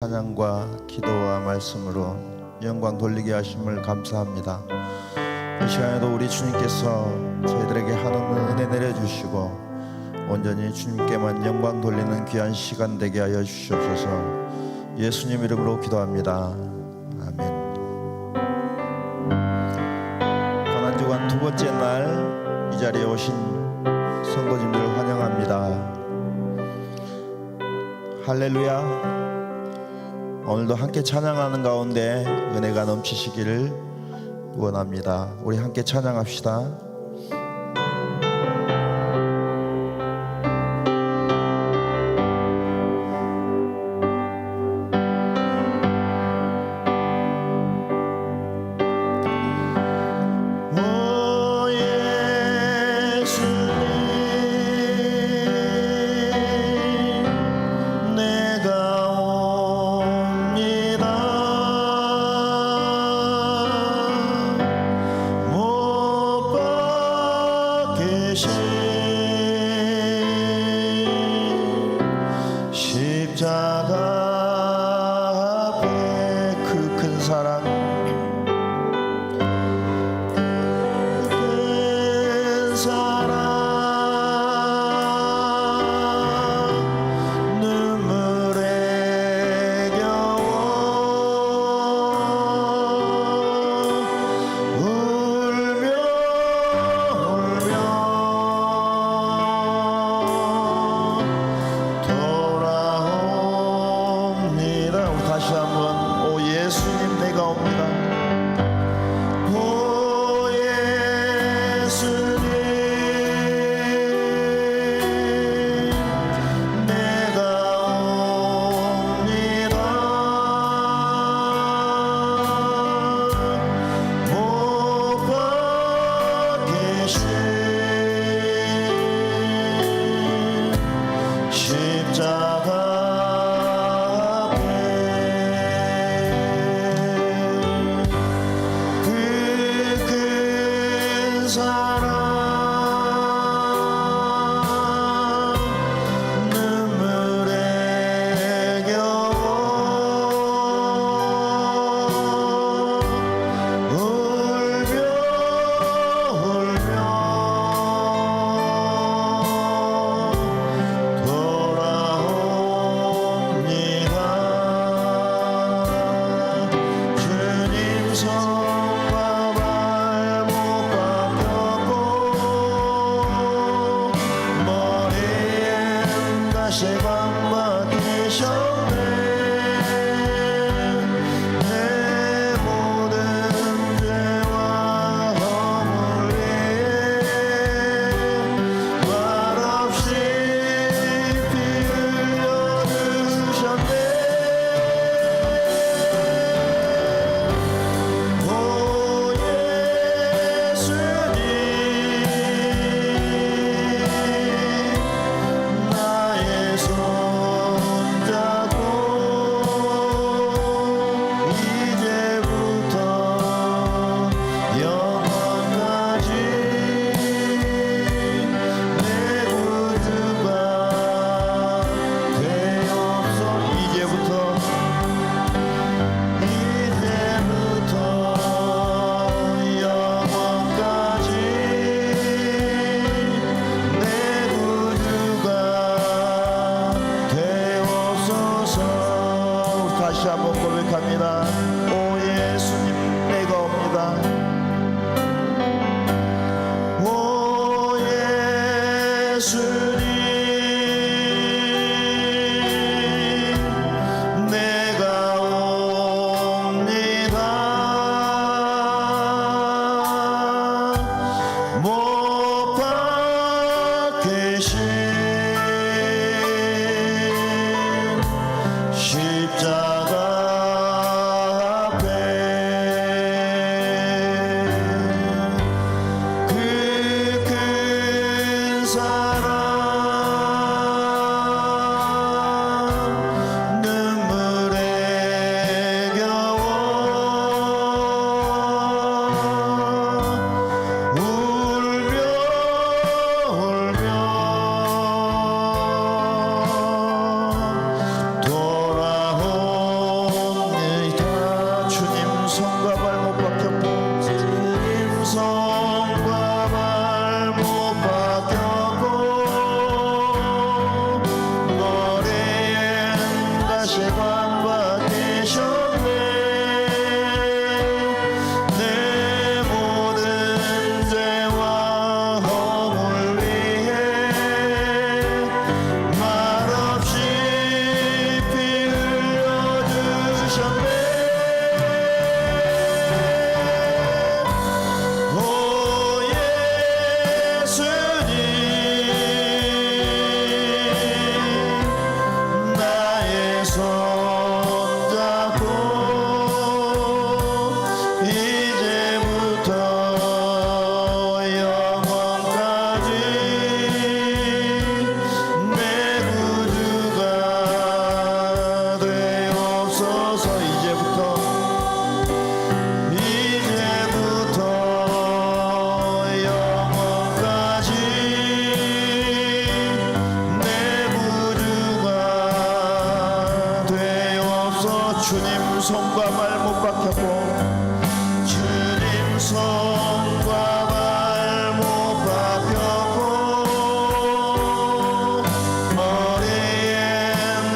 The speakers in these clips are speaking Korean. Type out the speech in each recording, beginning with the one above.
찬양과 기도와 말씀으로 영광 돌리게 하심을 감사합니다. 이 시간에도 우리 주님께서 저희들에게 한없는 은혜 내려주시고 온전히 주님께만 영광 돌리는 귀한 시간 되게 하여 주시옵소서. 예수님 이름으로 기도합니다. 아멘. 고난주간 두 번째 날 이 자리에 오신 성도님들 환영합니다. 할렐루야. 오늘도 함께 찬양하는 가운데 은혜가 넘치시기를 원합니다. 우리 함께 찬양합시다. 십자가 앞에 그 큰 사랑, 큰 사랑, 눈물에 겨워 울며 돌아옵니다. 우리 다시 한번 오 예수님 내가 옵니다. 오 예수님 내가 옵니다. 못 박히신 십자가 앞에 그 큰 사랑, 눈물에 겨워 울며 돌아옵니다. 주님 손과 발목 깎였고 머리엔 가시관 맡기셨네. 내 모든 죄와 허물 위에 말없이 피 흘려주셨네. 오 예수님 나의 손잡고 이제부터 영원까지 내 구주가 되옵소. 이제부터 영원까지 내 구주가 되옵소서. 우리 다시 한번 고백합니다. 오 예수님 내가 옵니다. 오 예수님 내가 옵니다. 못 박히신 십자가 앞에 그 큰 사랑, 손과 발 못 박혔고 주님 손과 발 못 박혔고 머리엔 가시관 박히셨네. 내 모든 죄와 허물 위해 말없이 피 흘려주셨네. 오 예수님 나의 손 잡고 이제부터 영원까지 내 구주가 되옵소서. 이제부터 영원까지 내 구주가 되옵소서. 주님 손과 발 못 박혔고 주님 손과 발 못 박혔고 머리엔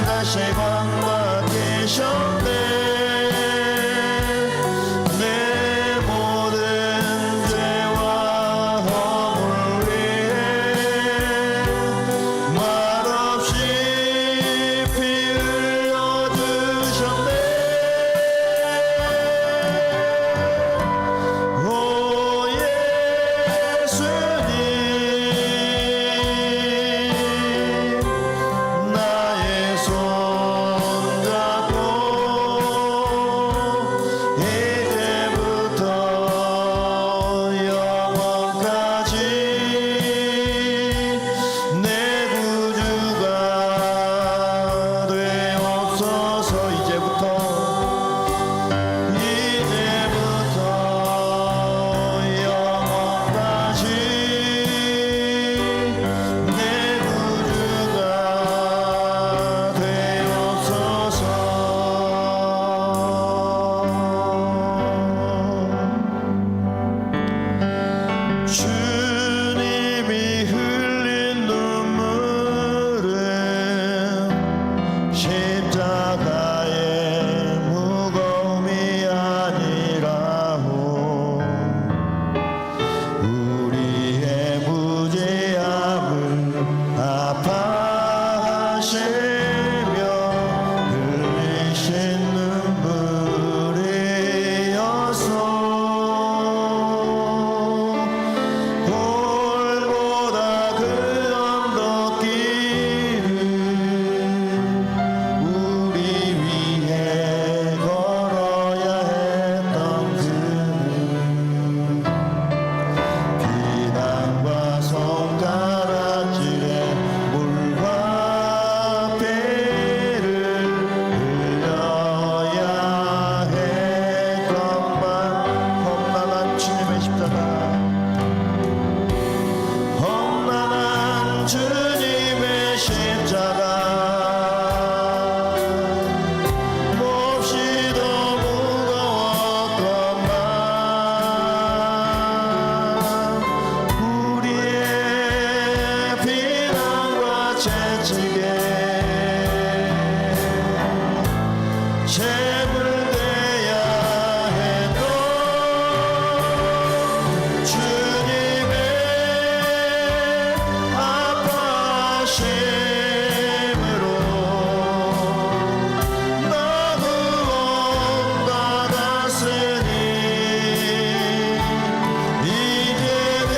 가시관 박히셨네. 내 모든 죄와 허물 위해 말없이 피 흘려주셨네. 오 예수님 나의 손 잡고 이제부터 영원까지 내 구주가 되옵소서. 이제부터 영원까지 내 구주가 되옵소서. 주님이 흘린 눈물은 십자가의 무거움이 아니라오. 우리의 무죄함을 아파하시며 흘리신 눈물이었소. 골고다 그 언덕길을 우리 위해 걸어야 했던 그는 비난과 손가락질에 물과 피를 흘려야 했건만 험난한 주님의 십자가 험난한 주님의 십자가 몹시도 무거웠건만 우리의 비난과 채찍에 제물되어야 했던 주님의 아파하심으로 너무 온받았으니 이제는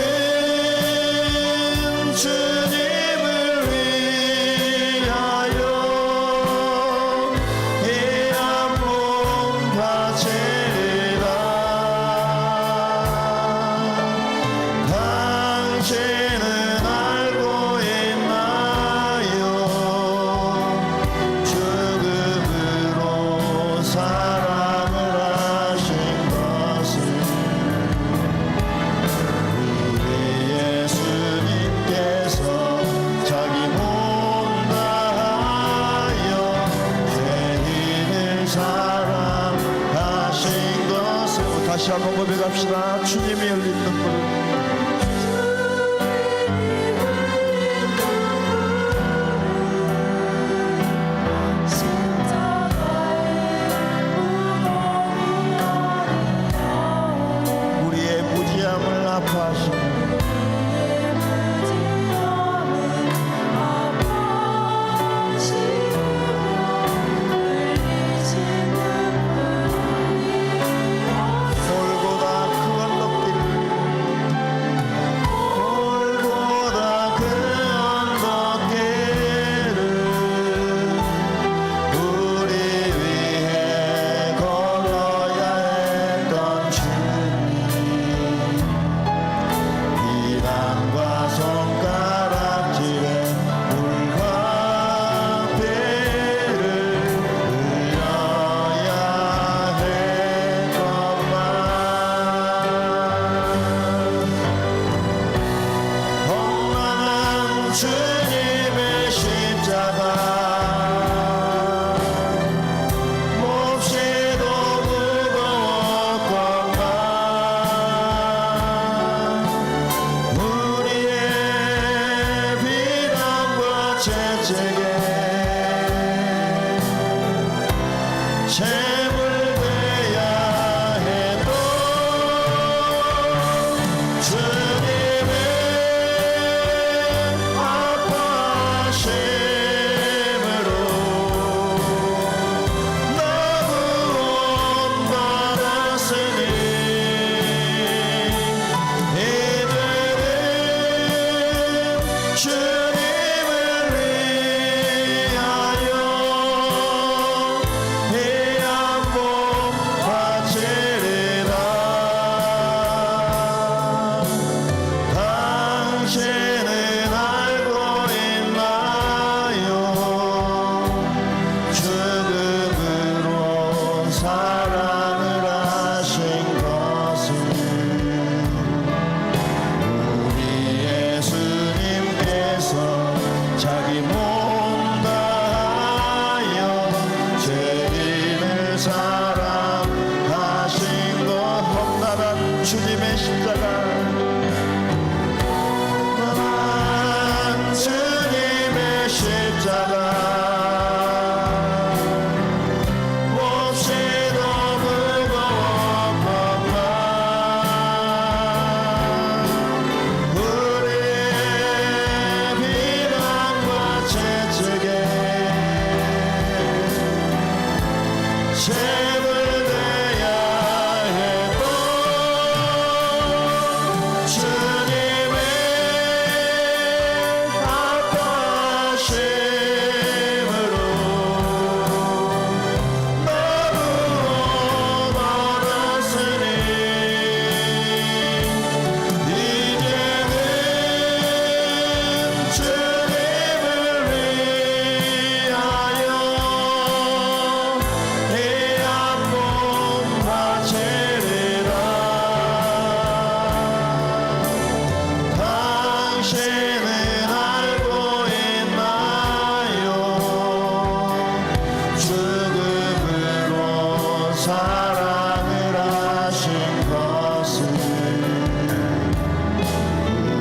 주님을 위하여 이 한 몸 바치리라. 당신은 알고 있나요? 죽음으로 사랑을 하신 것을. 우리 예수님께서 자기 몸 다하여 죄인을 사랑하신 것 다시 한번 고백합시다. 주님이 흘린 눈물. 주님의 십자가 몹시도 무거웠건만 우리의 비난과 채찍에 채물되야 해도 주님의 힘으로 나도 받았으니 이제는 주님을 위하여 이 한몸 바치리라. 당신은 알고 있나요? 죽음으로 사랑을 하신 것을 우리 예수님께서 자기 몸 다하여 죄인을 사랑하신 것. 험난한 주님의 십자가 주님의 십자가 몹시도 무거웠건만 우리의 비난과 채찍에 채물되야 해도 주님의 아파심으로 나도 받았으니 이제는 주님을 위하여 이 한몸 바치리라. 당신은 알고 있나요? 죽음으로 사랑을 하신 것을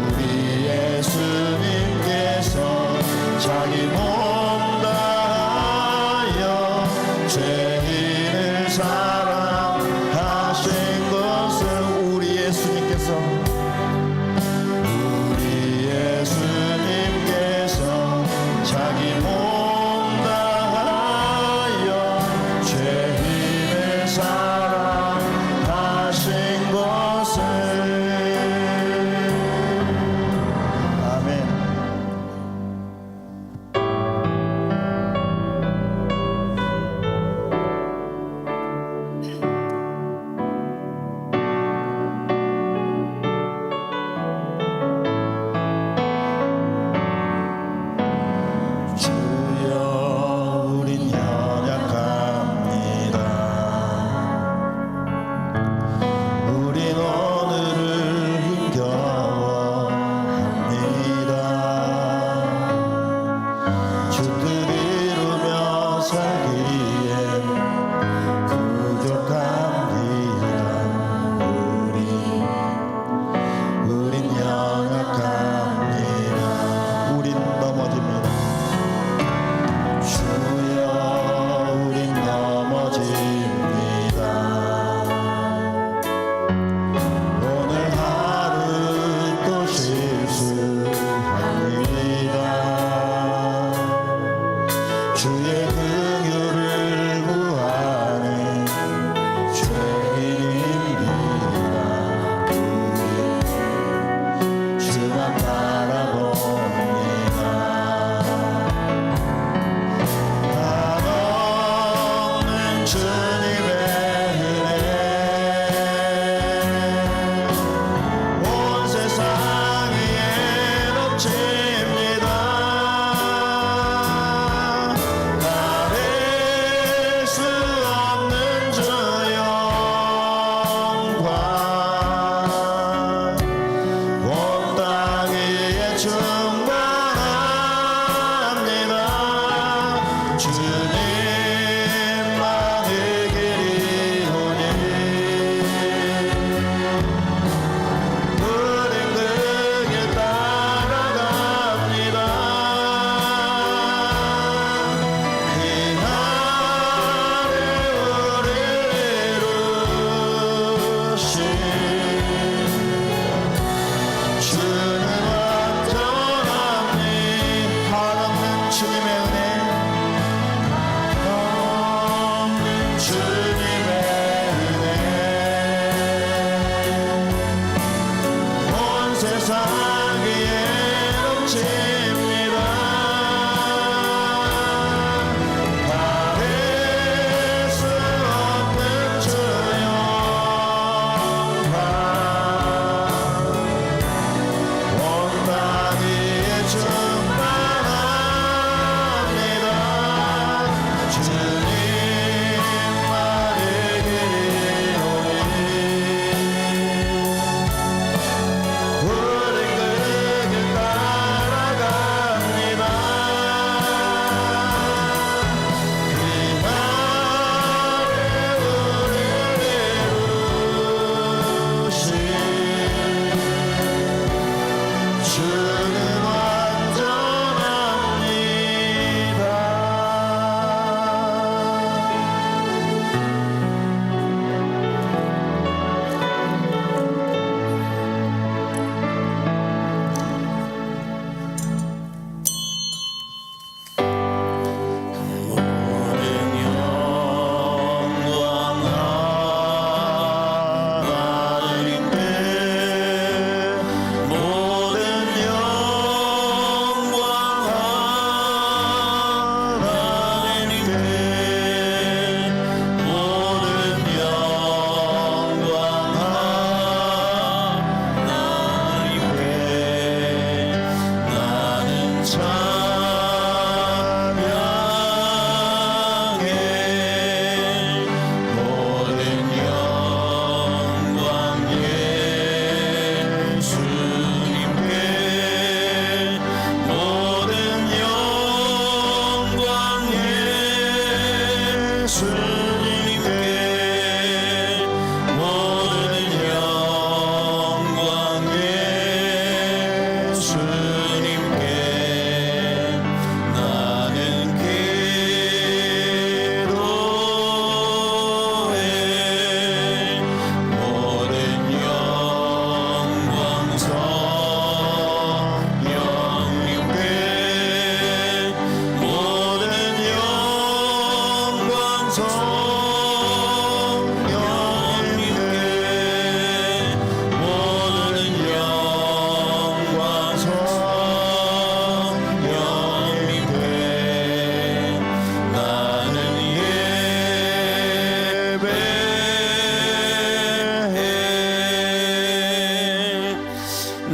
우리 예수님께서 자기 몸 다하여 죄인을 사랑하신 것을 우리 예수님께서 자기 몸 다하여 죄인을 사랑하신 것을. 아멘.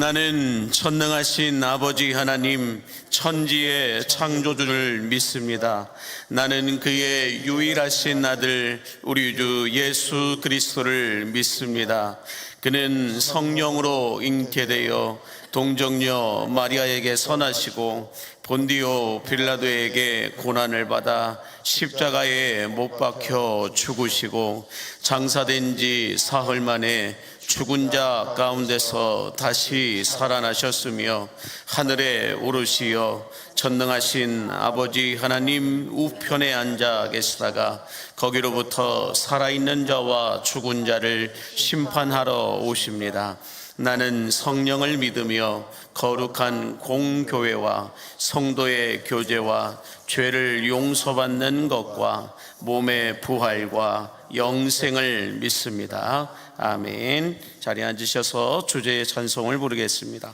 나는 전능하신 아버지 하나님 천지의 창조주를 믿습니다. 나는 그의 유일하신 아들 우리 주 예수 그리스도를 믿습니다. 그는 성령으로 잉태되어 동정녀 마리아에게 선하시고 본디오 빌라도에게 고난을 받아 십자가에 못 박혀 죽으시고 장사된 지 사흘 만에 죽은 자 가운데서 다시 살아나셨으며 하늘에 오르시어 전능하신 아버지 하나님 우편에 앉아 계시다가 거기로부터 살아있는 자와 죽은 자를 심판하러 오십니다. 나는 성령을 믿으며 거룩한 공교회와 성도의 교제와 죄를 용서받는 것과 몸의 부활과 영생을 믿습니다. 아멘. 자리에 앉으셔서 주제의 찬송을 부르겠습니다.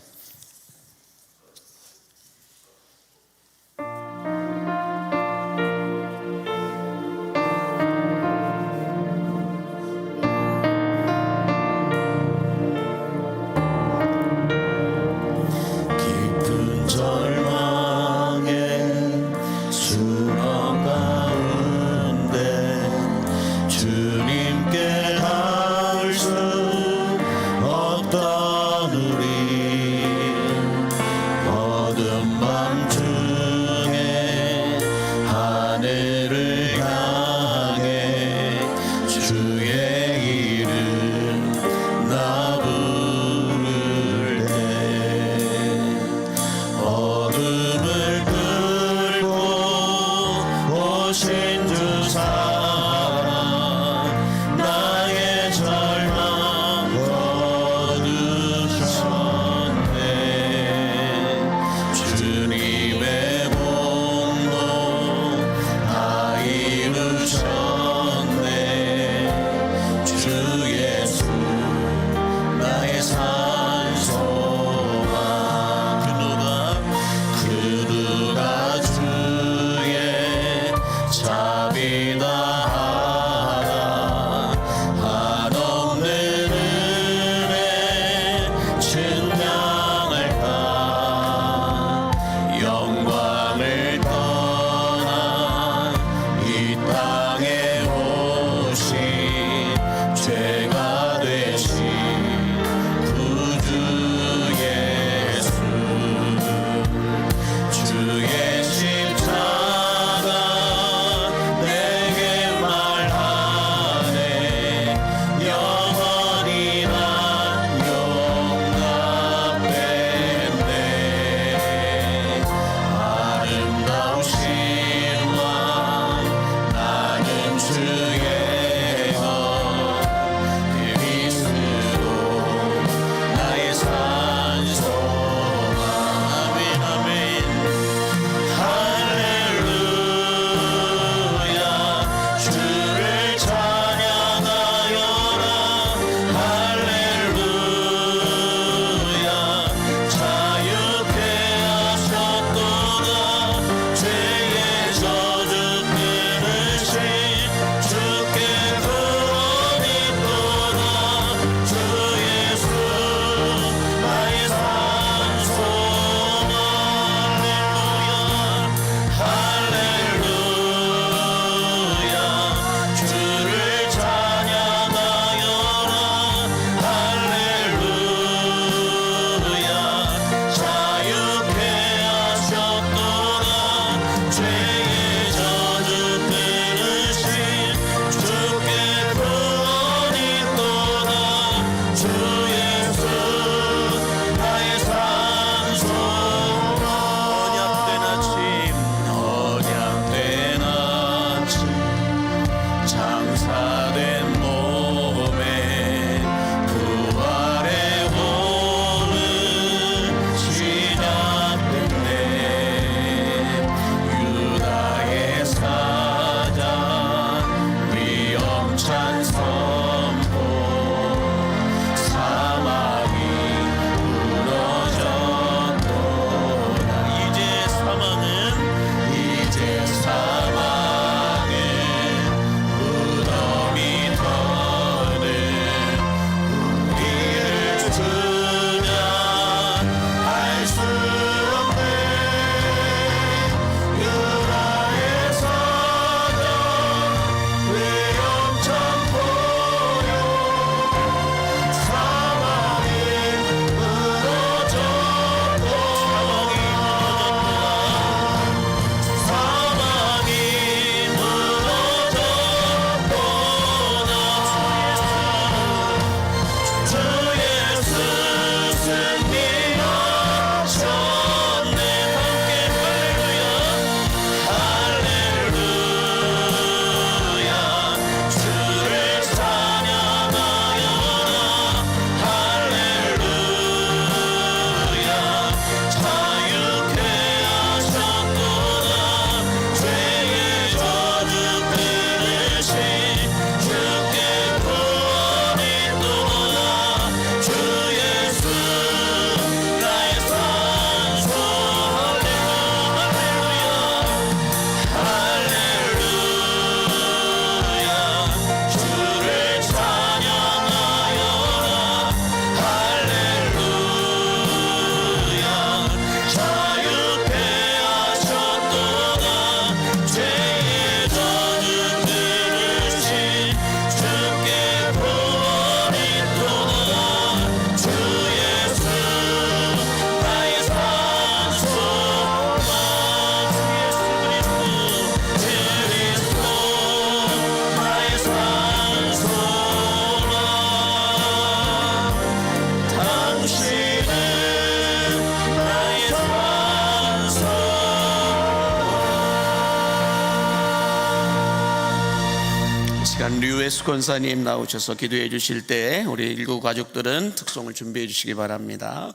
시간 류에스 권사님 나오셔서 기도해 주실 때 우리 일구 가족들은 특송을 준비해 주시기 바랍니다.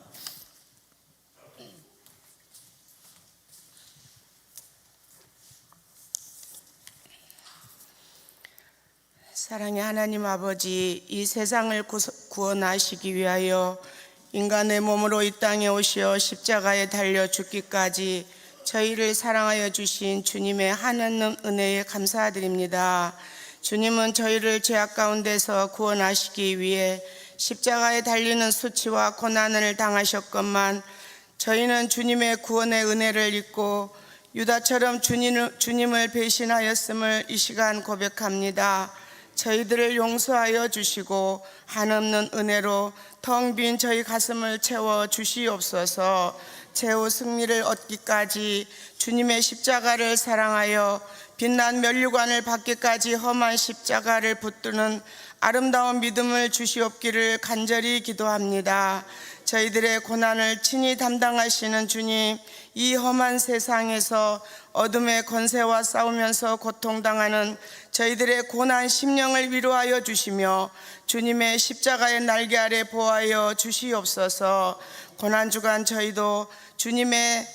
사랑의 하나님 아버지, 이 세상을 구원하시기 위하여 인간의 몸으로 이 땅에 오시어 십자가에 달려 죽기까지 저희를 사랑하여 주신 주님의 한없는 은혜에 감사드립니다. 주님은 저희를 죄악 가운데서 구원하시기 위해 십자가에 달리는 수치와 고난을 당하셨건만 저희는 주님의 구원의 은혜를 잊고 유다처럼 주님을 배신하였음을 이 시간 고백합니다. 저희들을 용서하여 주시고 한없는 은혜로 텅 빈 저희 가슴을 채워 주시옵소서. 최후 승리를 얻기까지 주님의 십자가를 사랑하여 빛난 면류관을 받기까지 험한 십자가를 붙드는 아름다운 믿음을 주시옵기를 간절히 기도합니다. 저희들의 고난을 친히 담당하시는 주님, 이 험한 세상에서 어둠의 권세와 싸우면서 고통당하는 저희들의 고난 심령을 위로하여 주시며 주님의 십자가의 날개 아래 보호하여 주시옵소서. 고난주간 저희도 주님의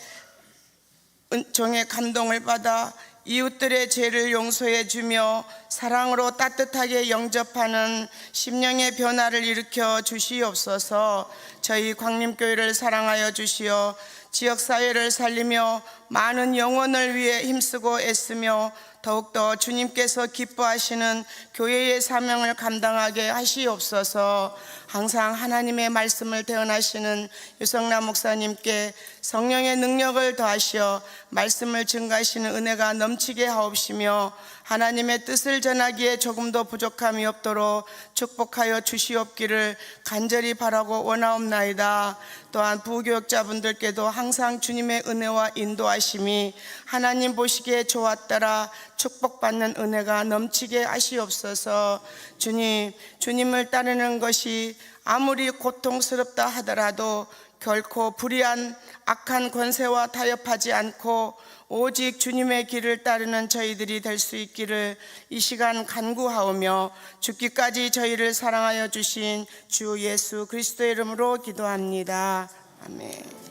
종의 감동을 받아 이웃들의 죄를 용서해 주며 사랑으로 따뜻하게 영접하는 심령의 변화를 일으켜 주시옵소서. 저희 광림교회를 사랑하여 주시어 지역사회를 살리며 많은 영혼을 위해 힘쓰고 애쓰며 더욱더 주님께서 기뻐하시는 교회의 사명을 감당하게 하시옵소서. 항상 하나님의 말씀을 대언하시는 유성남 목사님께 성령의 능력을 더하시어 말씀을 증가하시는 은혜가 넘치게 하옵시며 하나님의 뜻을 전하기에 조금도 부족함이 없도록 축복하여 주시옵기를 간절히 바라고 원하옵나이다. 또한 부교육자분들께도 항상 주님의 은혜와 인도하심이 하나님 보시기에 좋았더라 축복받는 은혜가 넘치게 하시옵소서. 주님을 따르는 것이 아무리 고통스럽다 하더라도 결코 불의한 악한 권세와 타협하지 않고 오직 주님의 길을 따르는 저희들이 될 수 있기를 이 시간 간구하오며 죽기까지 저희를 사랑하여 주신 주 예수 그리스도의 이름으로 기도합니다. 아멘.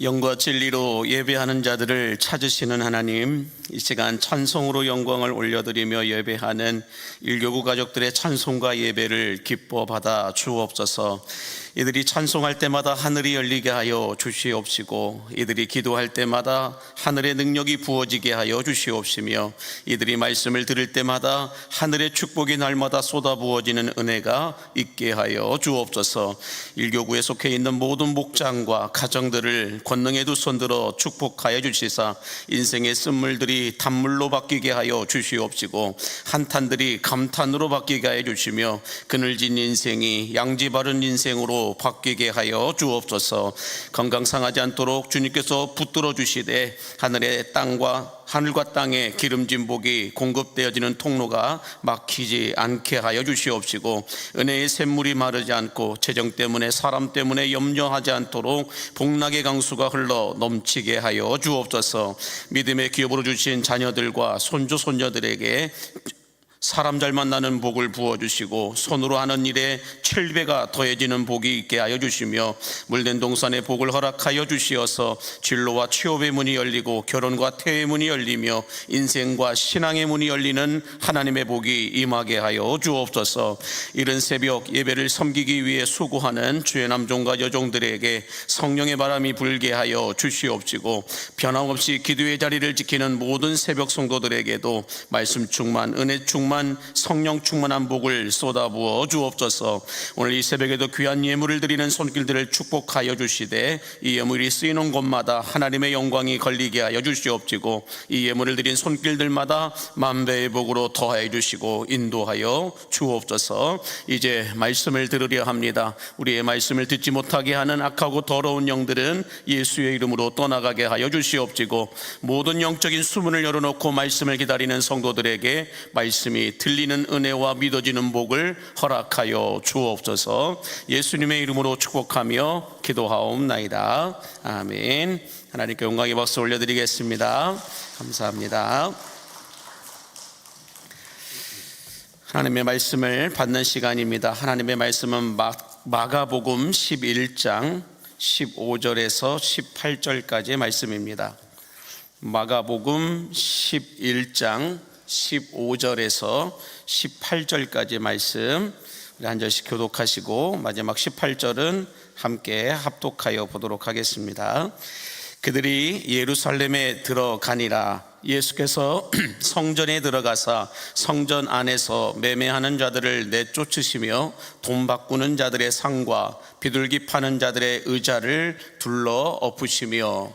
영과 진리로 예배하는 자들을 찾으시는 하나님, 이 시간 찬송으로 영광을 올려드리며 예배하는 일교구 가족들의 찬송과 예배를 기뻐 받아 주옵소서. 이들이 찬송할 때마다 하늘이 열리게 하여 주시옵시고, 이들이 기도할 때마다 하늘의 능력이 부어지게 하여 주시옵시며, 이들이 말씀을 들을 때마다 하늘의 축복이 날마다 쏟아부어지는 은혜가 있게 하여 주옵소서. 일교구에 속해 있는 모든 목장과 가정들을 권능의 두 손 들어 축복하여 주시사 인생의 쓴물들이 단물로 바뀌게 하여 주시옵시고, 한탄들이 감탄으로 바뀌게 하여 주시며, 그늘진 인생이 양지 바른 인생으로 바뀌게 하여 주옵소서. 건강 상하지 않도록 주님께서 붙들어 주시되 하늘의 땅과 하늘과 땅에 기름진 복이 공급되어지는 통로가 막히지 않게 하여 주시옵시고, 은혜의 샘물이 마르지 않고 재정 때문에 사람 때문에 염려하지 않도록 복락의 강수가 흘러 넘치게 하여 주옵소서. 믿음의 기업으로 주신 자녀들과 손주 손녀들에게 사람 잘 만나는 복을 부어주시고, 손으로 하는 일에 7배가 더해지는 복이 있게 하여 주시며, 물된 동산의 복을 허락하여 주시어서 진로와 취업의 문이 열리고 결혼과 태의 문이 열리며 인생과 신앙의 문이 열리는 하나님의 복이 임하게 하여 주옵소서. 이른 새벽 예배를 섬기기 위해 수고하는 주의 남종과 여종들에게 성령의 바람이 불게 하여 주시옵시고, 변함없이 기도의 자리를 지키는 모든 새벽 성도들에게도 말씀 충만, 은혜 충만, 성령 충만한 복을 쏟아부어 주옵소서. 오늘 이 새벽에도 귀한 예물을 드리는 손길들을 축복하여 주시되, 이 예물이 쓰이는 곳마다 하나님의 영광이 걸리게 하여 주시옵시고, 이 예물을 드린 손길들마다 만배의 복으로 더하여 주시고 인도하여 주옵소서. 이제 말씀을 들으려 합니다. 우리의 말씀을 듣지 못하게 하는 악하고 더러운 영들은 예수의 이름으로 떠나가게 하여 주시옵시고, 모든 영적인 수문을 열어놓고 말씀을 기다리는 성도들에게 말씀이 들리는 은혜와 믿어지는 복을 허락하여 주옵소서. 예수님의 이름으로 축복하며 기도하옵나이다. 아멘. 하나님께 영광의 박수 올려드리겠습니다. 감사합니다. 하나님의 말씀을 받는 시간입니다. 하나님의 말씀은 마가복음 11장 15절에서 18절까지의 말씀입니다. 마가복음 11장 15절에서 18절까지 말씀, 우리 한 절씩 교독하시고 마지막 18절은 함께 합독하여 보도록 하겠습니다. 그들이 예루살렘에 들어가니라. 예수께서 성전에 들어가사 성전 안에서 매매하는 자들을 내쫓으시며 돈 바꾸는 자들의 상과 비둘기 파는 자들의 의자를 둘러 엎으시며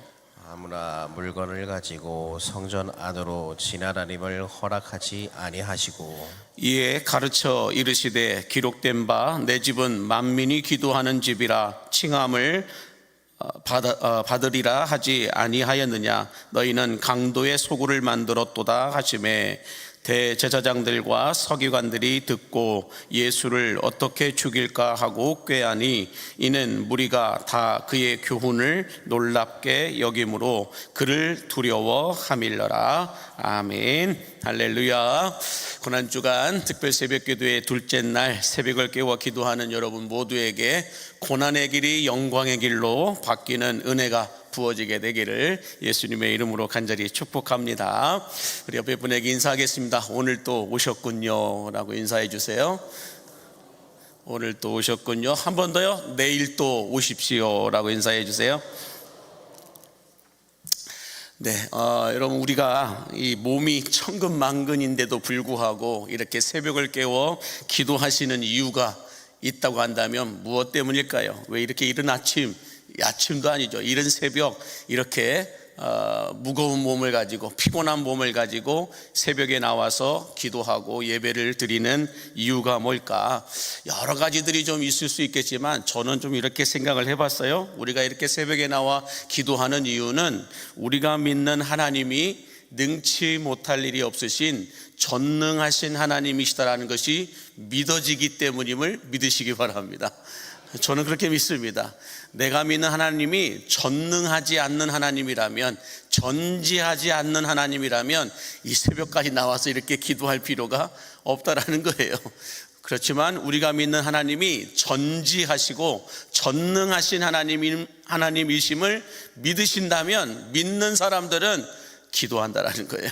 아무나 물건을 가지고 성전 안으로 지나다님을 허락하지 아니하시고, 이에 가르쳐 이르시되 기록된 바 내 집은 만민이 기도하는 집이라 칭함을 받으리라 하지 아니하였느냐. 너희는 강도의 소굴을 만들었도다 하시매, 대제사장들과 서기관들이 듣고 예수를 어떻게 죽일까 하고 꾀하니, 이는 무리가 다 그의 교훈을 놀랍게 여김으로 그를 두려워함일러라. 아멘. 할렐루야. 고난주간 특별 새벽기도의 둘째 날 새벽을 깨워 기도하는 여러분 모두에게 고난의 길이 영광의 길로 바뀌는 은혜가 부어지게 되기를 예수님의 이름으로 간절히 축복합니다. 우리 옆에 분에게 인사하겠습니다. 오늘 또 오셨군요 라고 인사해 주세요. 오늘 또 오셨군요. 한 번 더요. 내일 또 오십시오 라고 인사해 주세요. 네, 여러분, 우리가 이 몸이 천근만근인데도 불구하고 이렇게 새벽을 깨워 기도하시는 이유가 있다고 한다면 무엇 때문일까요? 왜 이렇게 이른 아침도 아니죠, 이른 새벽 이렇게 무거운 몸을 가지고, 피곤한 몸을 가지고 새벽에 나와서 기도하고 예배를 드리는 이유가 뭘까? 여러 가지들이 좀 있을 수 있겠지만 저는 좀 이렇게 생각을 해봤어요. 우리가 이렇게 새벽에 나와 기도하는 이유는 우리가 믿는 하나님이 능치 못할 일이 없으신 전능하신 하나님이시다라는 것이 믿어지기 때문임을 믿으시기 바랍니다. 저는 그렇게 믿습니다. 내가 믿는 하나님이 전능하지 않는 하나님이라면, 전지하지 않는 하나님이라면 이 새벽까지 나와서 이렇게 기도할 필요가 없다라는 거예요. 그렇지만 우리가 믿는 하나님이 전지하시고 전능하신 하나님이심을 믿으신다면 믿는 사람들은 기도한다라는 거예요.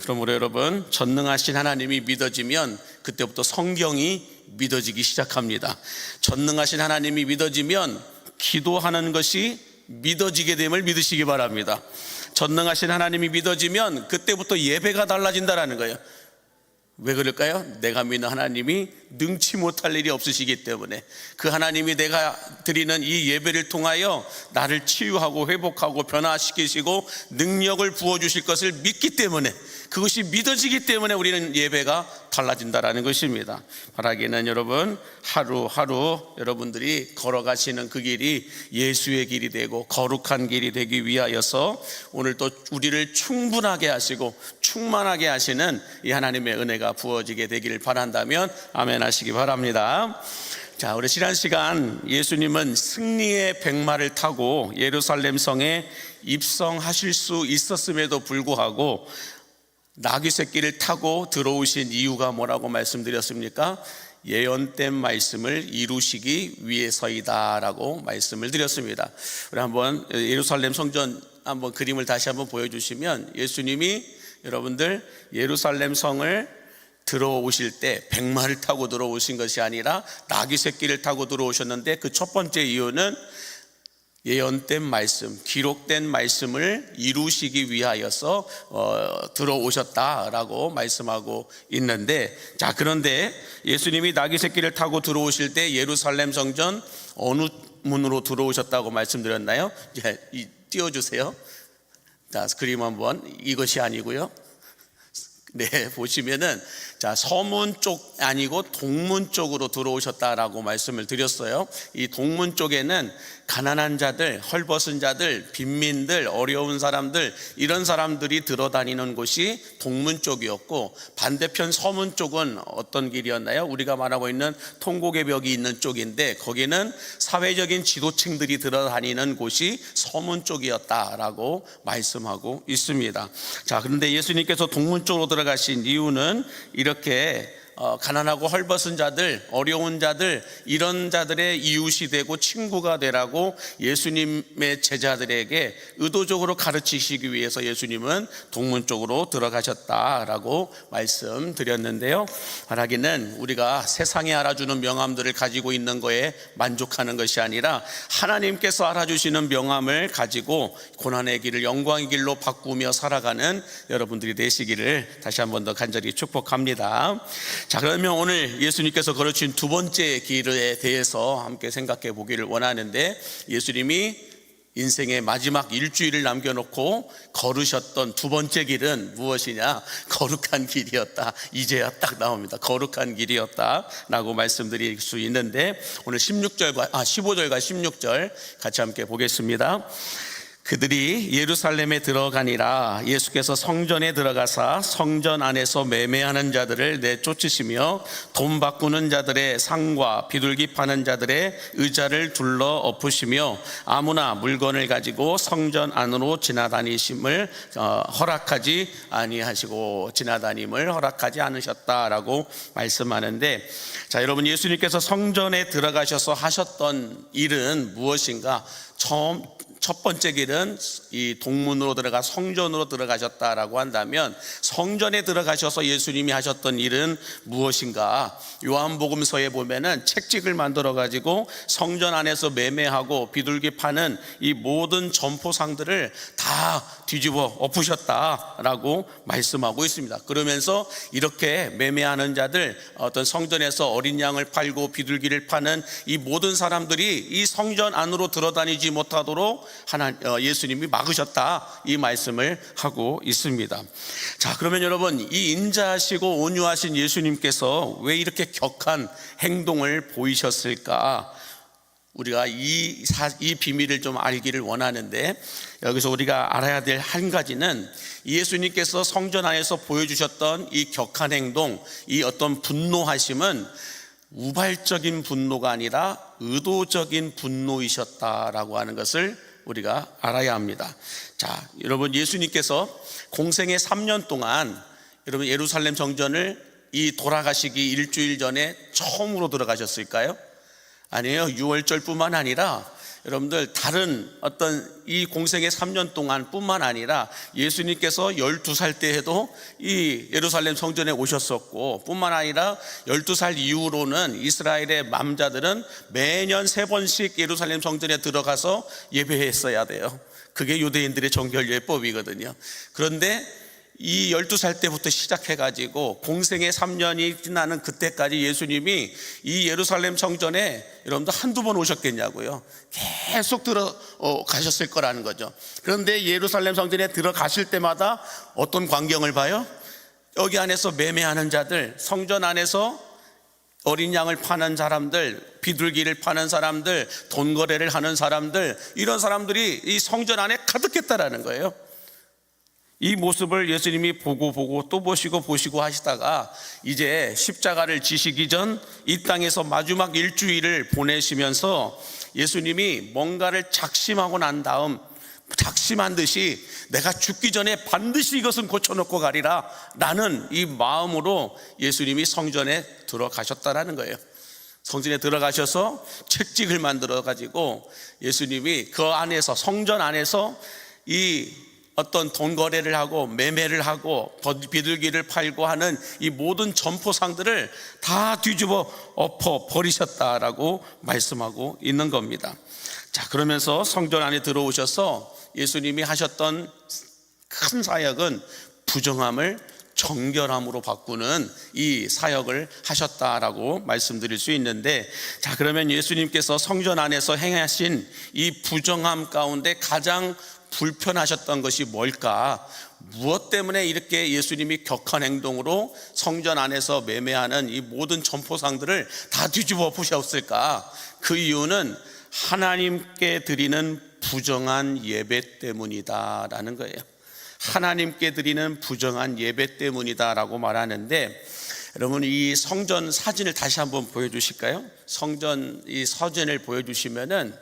그러므로 여러분, 전능하신 하나님이 믿어지면 그때부터 성경이 믿어지기 시작합니다. 전능하신 하나님이 믿어지면 기도하는 것이 믿어지게 됨을 믿으시기 바랍니다. 전능하신 하나님이 믿어지면 그때부터 예배가 달라진다라는 거예요. 왜 그럴까요? 내가 믿는 하나님이 능치 못할 일이 없으시기 때문에, 그 하나님이 내가 드리는 이 예배를 통하여 나를 치유하고 회복하고 변화시키시고 능력을 부어주실 것을 믿기 때문에, 그것이 믿어지기 때문에 우리는 예배가 달라진다라는 것입니다. 바라기는 여러분, 하루하루 여러분들이 걸어가시는 그 길이 예수의 길이 되고 거룩한 길이 되기 위하여서 오늘 또 우리를 충분하게 하시고 충만하게 하시는 이 하나님의 은혜가 부어지게 되기를 바란다면 아멘 하시기 바랍니다. 자, 우리 지난 시간 예수님은 승리의 백마를 타고 예루살렘 성에 입성하실 수 있었음에도 불구하고 나귀 새끼를 타고 들어오신 이유가 뭐라고 말씀드렸습니까? 예언된 말씀을 이루시기 위해서이다라고 말씀을 드렸습니다. 우리 한번 예루살렘 성전 한번 그림을 다시 한번 보여주시면, 예수님이 여러분들 예루살렘 성을 들어오실 때 백마를 타고 들어오신 것이 아니라 나귀 새끼를 타고 들어오셨는데, 그 첫 번째 이유는 예언된 말씀, 기록된 말씀을 이루시기 위하여서 들어오셨다라고 말씀하고 있는데, 자, 그런데 예수님이 나귀 새끼를 타고 들어오실 때 예루살렘 성전 어느 문으로 들어오셨다고 말씀드렸나요? 띄워주세요. 자, 그림 한번. 이것이 아니고요. 네, 보시면은, 자, 서문 쪽 아니고 동문 쪽으로 들어오셨다라고 말씀을 드렸어요. 이 동문 쪽에는 가난한 자들, 헐벗은 자들, 빈민들, 어려운 사람들, 이런 사람들이 들어다니는 곳이 동문 쪽이었고, 반대편 서문 쪽은 어떤 길이었나요? 우리가 말하고 있는 통곡의 벽이 있는 쪽인데, 거기는 사회적인 지도층들이 들어다니는 곳이 서문 쪽이었다라고 말씀하고 있습니다. 자, 그런데 예수님께서 동문 쪽으로 들어가신 이유는 이렇게 가난하고 헐벗은 자들, 어려운 자들, 이런 자들의 이웃이 되고 친구가 되라고 예수님의 제자들에게 의도적으로 가르치시기 위해서 예수님은 동문 쪽으로 들어가셨다라고 말씀드렸는데요. 말하기는 우리가 세상에 알아주는 명함들을 가지고 있는 거에 만족하는 것이 아니라 하나님께서 알아주시는 명함을 가지고 고난의 길을 영광의 길로 바꾸며 살아가는 여러분들이 되시기를 다시 한 번 더 간절히 축복합니다. 자, 그러면 오늘 예수님께서 걸으신 두 번째 길에 대해서 함께 생각해 보기를 원하는데, 예수님이 인생의 마지막 일주일을 남겨놓고 걸으셨던 두 번째 길은 무엇이냐? 거룩한 길이었다. 이제야 딱 나옵니다. 거룩한 길이었다라고 말씀드릴 수 있는데, 오늘 15절과 16절 같이 함께 보겠습니다. 그들이 예루살렘에 들어가니라. 예수께서 성전에 들어가사 성전 안에서 매매하는 자들을 내쫓으시며 돈 바꾸는 자들의 상과 비둘기 파는 자들의 의자를 둘러 엎으시며 아무나 물건을 가지고 성전 안으로 지나다니심을 허락하지 아니하시고, 지나다님을 허락하지 않으셨다라고 말씀하는데, 자, 여러분, 예수님께서 성전에 들어가셔서 하셨던 일은 무엇인가? 첫 번째 길은 이 동문으로 들어가 성전으로 들어가셨다라고 한다면, 성전에 들어가셔서 예수님이 하셨던 일은 무엇인가? 요한복음서에 보면은 책찍을 만들어 가지고 성전 안에서 매매하고 비둘기 파는 이 모든 점포상들을 다 뒤집어 엎으셨다라고 말씀하고 있습니다. 그러면서 이렇게 매매하는 자들, 어떤 성전에서 어린 양을 팔고 비둘기를 파는 이 모든 사람들이 이 성전 안으로 들어다니지 못하도록 예수님이 막으셨다, 이 말씀을 하고 있습니다. 자, 그러면 여러분, 이 인자하시고 온유하신 예수님께서 왜 이렇게 격한 행동을 보이셨을까? 우리가 이 비밀을 좀 알기를 원하는데, 여기서 우리가 알아야 될 한 가지는, 예수님께서 성전 안에서 보여주셨던 이 격한 행동, 이 어떤 분노하심은 우발적인 분노가 아니라 의도적인 분노이셨다라고 하는 것을 우리가 알아야 합니다. 자, 여러분, 예수님께서 공생의 3년 동안 여러분 예루살렘 성전을 이 돌아가시기 일주일 전에 처음으로 들어가셨을까요? 아니에요. 6월절뿐만 아니라 여러분들 다른 어떤 이 공생의 3년 동안 뿐만 아니라 예수님께서 12살 때 해도 이 예루살렘 성전에 오셨었고, 뿐만 아니라 12살 이후로는 이스라엘의 남자들은 매년 3번씩 예루살렘 성전에 들어가서 예배했어야 돼요. 그게 유대인들의 정결예법이거든요. 그런데 이 12살 때부터 시작해가지고 공생의 3년이 지나는 그때까지 예수님이 이 예루살렘 성전에 여러분들 한두 번 오셨겠냐고요. 계속 가셨을 거라는 거죠. 그런데 예루살렘 성전에 들어가실 때마다 어떤 광경을 봐요? 여기 안에서 매매하는 자들, 성전 안에서 어린 양을 파는 사람들, 비둘기를 파는 사람들, 돈 거래를 하는 사람들, 이런 사람들이 이 성전 안에 가득했다라는 거예요. 이 모습을 예수님이 보고 또 보시고 하시다가 이제 십자가를 지시기 전 이 땅에서 마지막 일주일을 보내시면서 예수님이 뭔가를 작심하고 난 다음 작심한 듯이 내가 죽기 전에 반드시 이것은 고쳐놓고 가리라 라는 이 마음으로 예수님이 성전에 들어가셨다라는 거예요. 성전에 들어가셔서 책찍을 만들어 가지고 예수님이 그 안에서, 성전 안에서 이 어떤 돈 거래를 하고 매매를 하고 비둘기를 팔고 하는 이 모든 점포상들을 다 뒤집어 엎어 버리셨다라고 말씀하고 있는 겁니다. 자, 그러면서 성전 안에 들어오셔서 예수님이 하셨던 큰 사역은 부정함을 정결함으로 바꾸는 이 사역을 하셨다라고 말씀드릴 수 있는데, 자, 그러면 예수님께서 성전 안에서 행하신 이 부정함 가운데 가장 불편하셨던 것이 뭘까? 무엇 때문에 이렇게 예수님이 격한 행동으로 성전 안에서 매매하는 이 모든 점포상들을 다 뒤집어 엎으셨을까? 그 이유는 하나님께 드리는 부정한 예배 때문이다라는 거예요. 하나님께 드리는 부정한 예배 때문이다라고 말하는데, 여러분 이 성전 사진을 다시 한번 보여주실까요? 성전 이 사진을 보여주시면은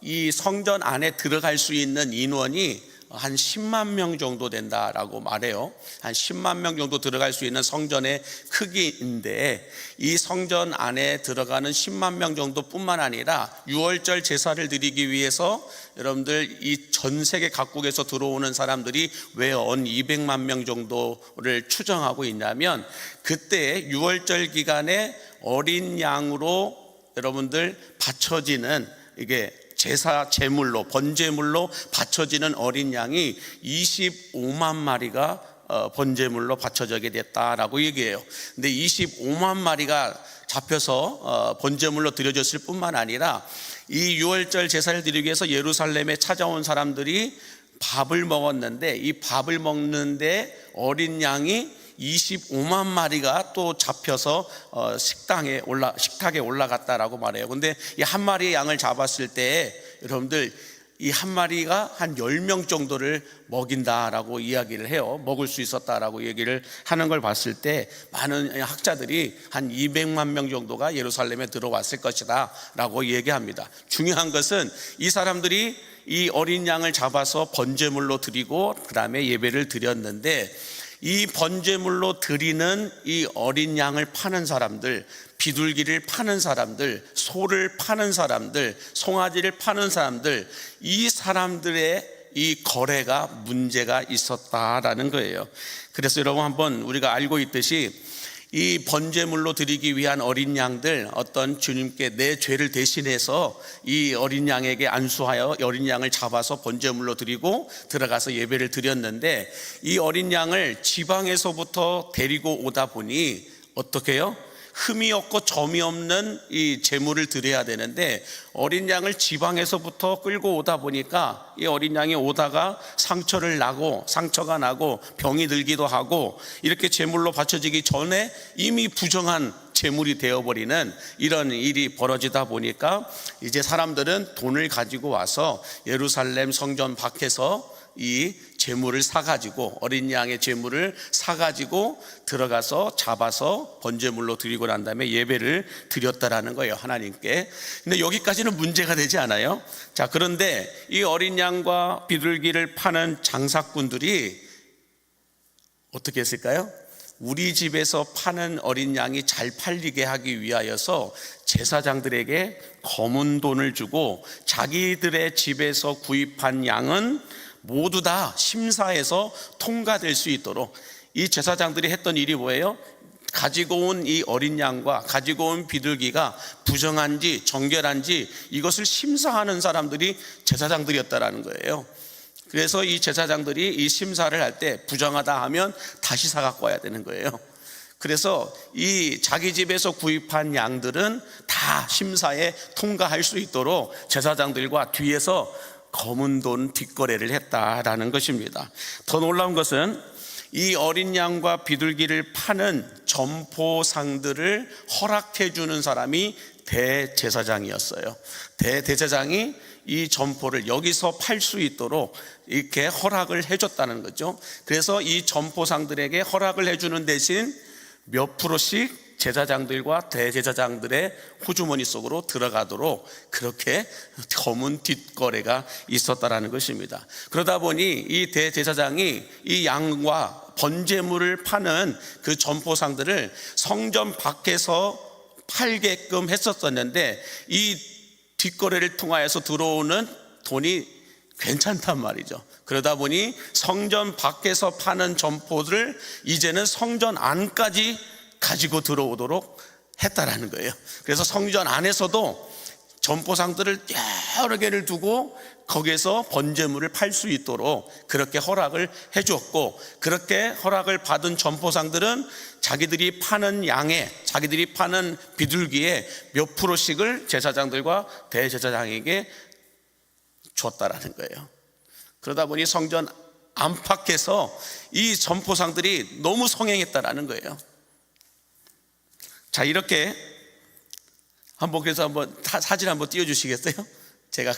이 성전 안에 들어갈 수 있는 인원이 한 10만 명 정도 된다라고 말해요. 한 10만 명 정도 들어갈 수 있는 성전의 크기인데, 이 성전 안에 들어가는 10만 명 정도뿐만 아니라 6월절 제사를 드리기 위해서 여러분들 이 전 세계 각국에서 들어오는 사람들이 왜 200만 명 정도를 추정하고 있냐면, 그때 6월절 기간에 어린 양으로 여러분들 바쳐지는 이게 제사 제물로, 번제물로 바쳐지는 어린 양이 25만 마리가 번제물로 바쳐지게 됐다라고 얘기해요. 근데 25만 마리가 잡혀서 번제물로 드려졌을 뿐만 아니라 이 6월절 제사를 드리기 위해서 예루살렘에 찾아온 사람들이 밥을 먹었는데, 이 밥을 먹는데 어린 양이 25만 마리가 또 잡혀서 식탁에 올라갔다라고 말해요. 근데 이 한 마리의 양을 잡았을 때 여러분들 이 한 마리가 한 10명 정도를 먹인다라고 이야기를 해요. 먹을 수 있었다라고 얘기를 하는 걸 봤을 때 많은 학자들이 한 200만 명 정도가 예루살렘에 들어왔을 것이다 라고 얘기합니다. 중요한 것은 이 사람들이 이 어린 양을 잡아서 번제물로 드리고 그 다음에 예배를 드렸는데, 이 번제물로 드리는 이 어린 양을 파는 사람들, 비둘기를 파는 사람들, 소를 파는 사람들, 송아지를 파는 사람들, 이 사람들의 이 거래가 문제가 있었다라는 거예요. 그래서 여러분 한번 우리가 알고 있듯이 이 번제물로 드리기 위한 어린 양들, 어떤 주님께 내 죄를 대신해서 이 어린 양에게 안수하여 어린 양을 잡아서 번제물로 드리고 들어가서 예배를 드렸는데, 이 어린 양을 지방에서부터 데리고 오다 보니 어떻게 해요? 흠이 없고 점이 없는 이 제물을 드려야 되는데, 어린 양을 지방에서부터 끌고 오다 보니까 이 어린 양이 오다가 상처가 나고 병이 들기도 하고, 이렇게 제물로 바쳐지기 전에 이미 부정한 제물이 되어버리는 이런 일이 벌어지다 보니까 이제 사람들은 돈을 가지고 와서 예루살렘 성전 밖에서 이 제물을 사가지고, 어린 양의 제물을 사가지고 들어가서 잡아서 번제물로 드리고 난 다음에 예배를 드렸다라는 거예요, 하나님께. 근데 여기까지는 문제가 되지 않아요. 자, 그런데 이 어린 양과 비둘기를 파는 장사꾼들이 어떻게 했을까요? 우리 집에서 파는 어린 양이 잘 팔리게 하기 위하여서 제사장들에게 검은 돈을 주고 자기들의 집에서 구입한 양은 모두 다 심사해서 통과될 수 있도록, 이 제사장들이 했던 일이 뭐예요? 가지고 온 이 어린 양과 가지고 온 비둘기가 부정한지 정결한지 이것을 심사하는 사람들이 제사장들이었다라는 거예요. 그래서 이 제사장들이 이 심사를 할 때 부정하다 하면 다시 사갖고 와야 되는 거예요. 그래서 이 자기 집에서 구입한 양들은 다 심사에 통과할 수 있도록 제사장들과 뒤에서 검은 돈 뒷거래를 했다라는 것입니다. 더 놀라운 것은 이 어린 양과 비둘기를 파는 점포상들을 허락해 주는 사람이 대제사장이었어요. 대제사장이 이 점포를 여기서 팔 수 있도록 이렇게 허락을 해줬다는 거죠. 그래서 이 점포상들에게 허락을 해주는 대신 몇 프로씩 제사장들과 대제사장들의 호주머니 속으로 들어가도록 그렇게 검은 뒷거래가 있었다라는 것입니다. 그러다 보니 이 대제사장이 이 양과 번제물을 파는 그 점포상들을 성전 밖에서 팔게끔 했었었는데, 이 뒷거래를 통하여서 들어오는 돈이 괜찮단 말이죠. 그러다 보니 성전 밖에서 파는 점포를 이제는 성전 안까지 가지고 들어오도록 했다라는 거예요. 그래서 성전 안에서도 점포상들을 여러 개를 두고 거기에서 번제물을 팔 수 있도록 그렇게 허락을 해주었고, 그렇게 허락을 받은 점포상들은 자기들이 파는 양에, 자기들이 파는 비둘기에 몇 프로씩을 제사장들과 대제사장에게 줬다라는 거예요. 그러다 보니 성전 안팎에서 이 점포상들이 너무 성행했다라는 거예요. 자, 이렇게 그래서 한번 사진 한번 띄워주시겠어요? 제가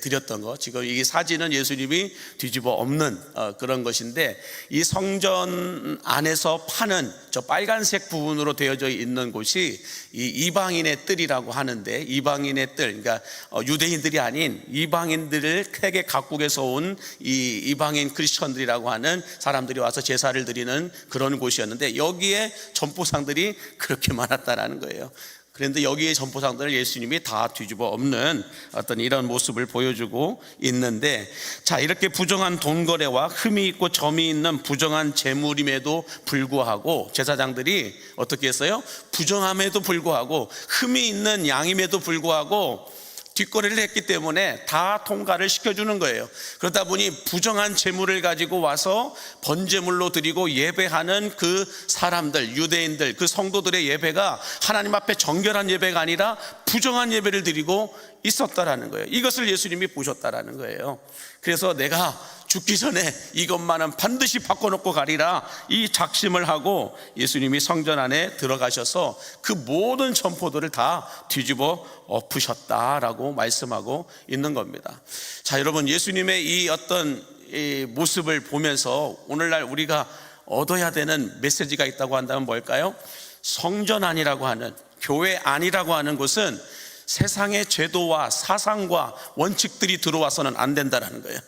드렸던 거, 지금 이 사진은 예수님이 뒤집어 엎는 그런 것인데, 이 성전 안에서 파는 저 빨간색 부분으로 되어져 있는 곳이 이 이방인의 뜰이라고 하는데, 이방인의 뜰, 그러니까 유대인들이 아닌 이방인들을 세계 각국에서 온 이 이방인 크리스천들이라고 하는 사람들이 와서 제사를 드리는 그런 곳이었는데, 여기에 점포상들이 그렇게 많았다라는 거예요. 그런데 여기에 점포상들을 예수님이 다 뒤집어 엎는 어떤 이런 모습을 보여주고 있는데, 자, 이렇게 부정한 돈거래와 흠이 있고 점이 있는 부정한 재물임에도 불구하고 제사장들이 어떻게 했어요? 부정함에도 불구하고 흠이 있는 양임에도 불구하고 뒷거래를 했기 때문에 다 통과를 시켜주는 거예요. 그러다 보니 부정한 재물을 가지고 와서 번제물로 드리고 예배하는 그 사람들, 유대인들, 그 성도들의 예배가 하나님 앞에 정결한 예배가 아니라 부정한 예배를 드리고 있었다라는 거예요. 이것을 예수님이 보셨다라는 거예요. 그래서 내가 죽기 전에 이것만은 반드시 바꿔놓고 가리라, 이 작심을 하고 예수님이 성전 안에 들어가셔서 그 모든 점포들을 다 뒤집어 엎으셨다라고 말씀하고 있는 겁니다. 자, 여러분, 예수님의 이 어떤 이 모습을 보면서 오늘날 우리가 얻어야 되는 메시지가 있다고 한다면 뭘까요? 성전 안이라고 하는, 교회 안이라고 하는 곳은 세상의 제도와 사상과 원칙들이 들어와서는 안 된다라는 거예요.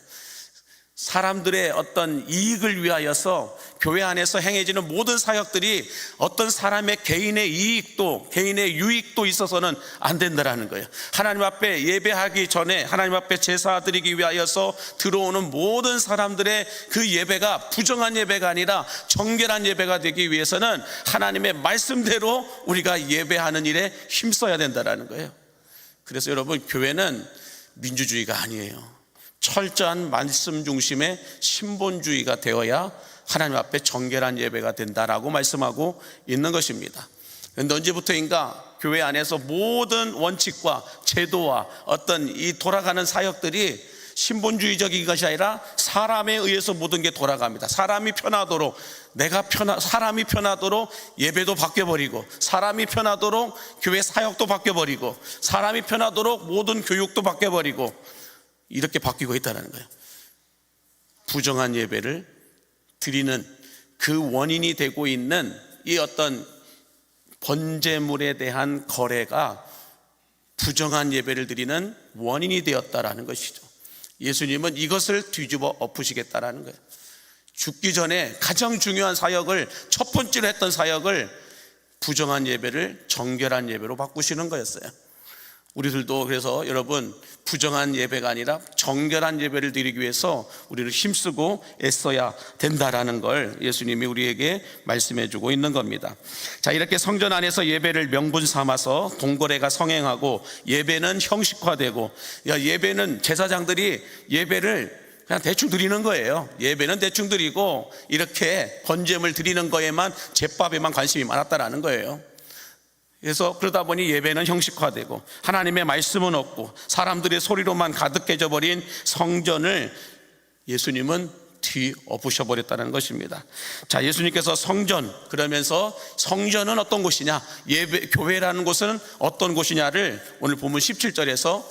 사람들의 어떤 이익을 위하여서 교회 안에서 행해지는 모든 사역들이 어떤 사람의 개인의 이익도, 개인의 유익도 있어서는 안 된다라는 거예요. 하나님 앞에 예배하기 전에 하나님 앞에 제사 드리기 위하여서 들어오는 모든 사람들의 그 예배가 부정한 예배가 아니라 정결한 예배가 되기 위해서는 하나님의 말씀대로 우리가 예배하는 일에 힘써야 된다라는 거예요. 그래서 여러분, 교회는 민주주의가 아니에요. 철저한 말씀 중심의 신본주의가 되어야 하나님 앞에 정결한 예배가 된다라고 말씀하고 있는 것입니다. 그런데 언제부터인가 교회 안에서 모든 원칙과 제도와 어떤 이 돌아가는 사역들이 신본주의적인 것이 아니라 사람에 의해서 모든 게 돌아갑니다. 사람이 편하도록, 사람이 편하도록 예배도 바뀌어버리고, 사람이 편하도록 교회 사역도 바뀌어버리고, 사람이 편하도록 모든 교육도 바뀌어버리고, 이렇게 바뀌고 있다는 거예요. 부정한 예배를 드리는 그 원인이 되고 있는 이 어떤 번제물에 대한 거래가 부정한 예배를 드리는 원인이 되었다라는 것이죠. 예수님은 이것을 뒤집어 엎으시겠다라는 거예요. 죽기 전에 가장 중요한 사역을, 첫 번째로 했던 사역을 부정한 예배를 정결한 예배로 바꾸시는 거였어요. 우리들도 그래서 여러분, 부정한 예배가 아니라 정결한 예배를 드리기 위해서 우리를 힘쓰고 애써야 된다라는 걸 예수님이 우리에게 말씀해 주고 있는 겁니다. 자, 이렇게 성전 안에서 예배를 명분 삼아서 동거래가 성행하고 예배는 형식화되고, 예배는 제사장들이 예배를 그냥 대충 드리는 거예요. 예배는 대충 드리고 이렇게 번제물 드리는 거에만, 제밥에만 관심이 많았다라는 거예요. 그래서 그러다 보니 예배는 형식화되고 하나님의 말씀은 없고 사람들의 소리로만 가득해져 버린 성전을 예수님은 뒤엎으셔버렸다는 것입니다. 자, 예수님께서 성전, 그러면서 성전은 어떤 곳이냐, 교회라는 곳은 어떤 곳이냐를 오늘 본문 17절에서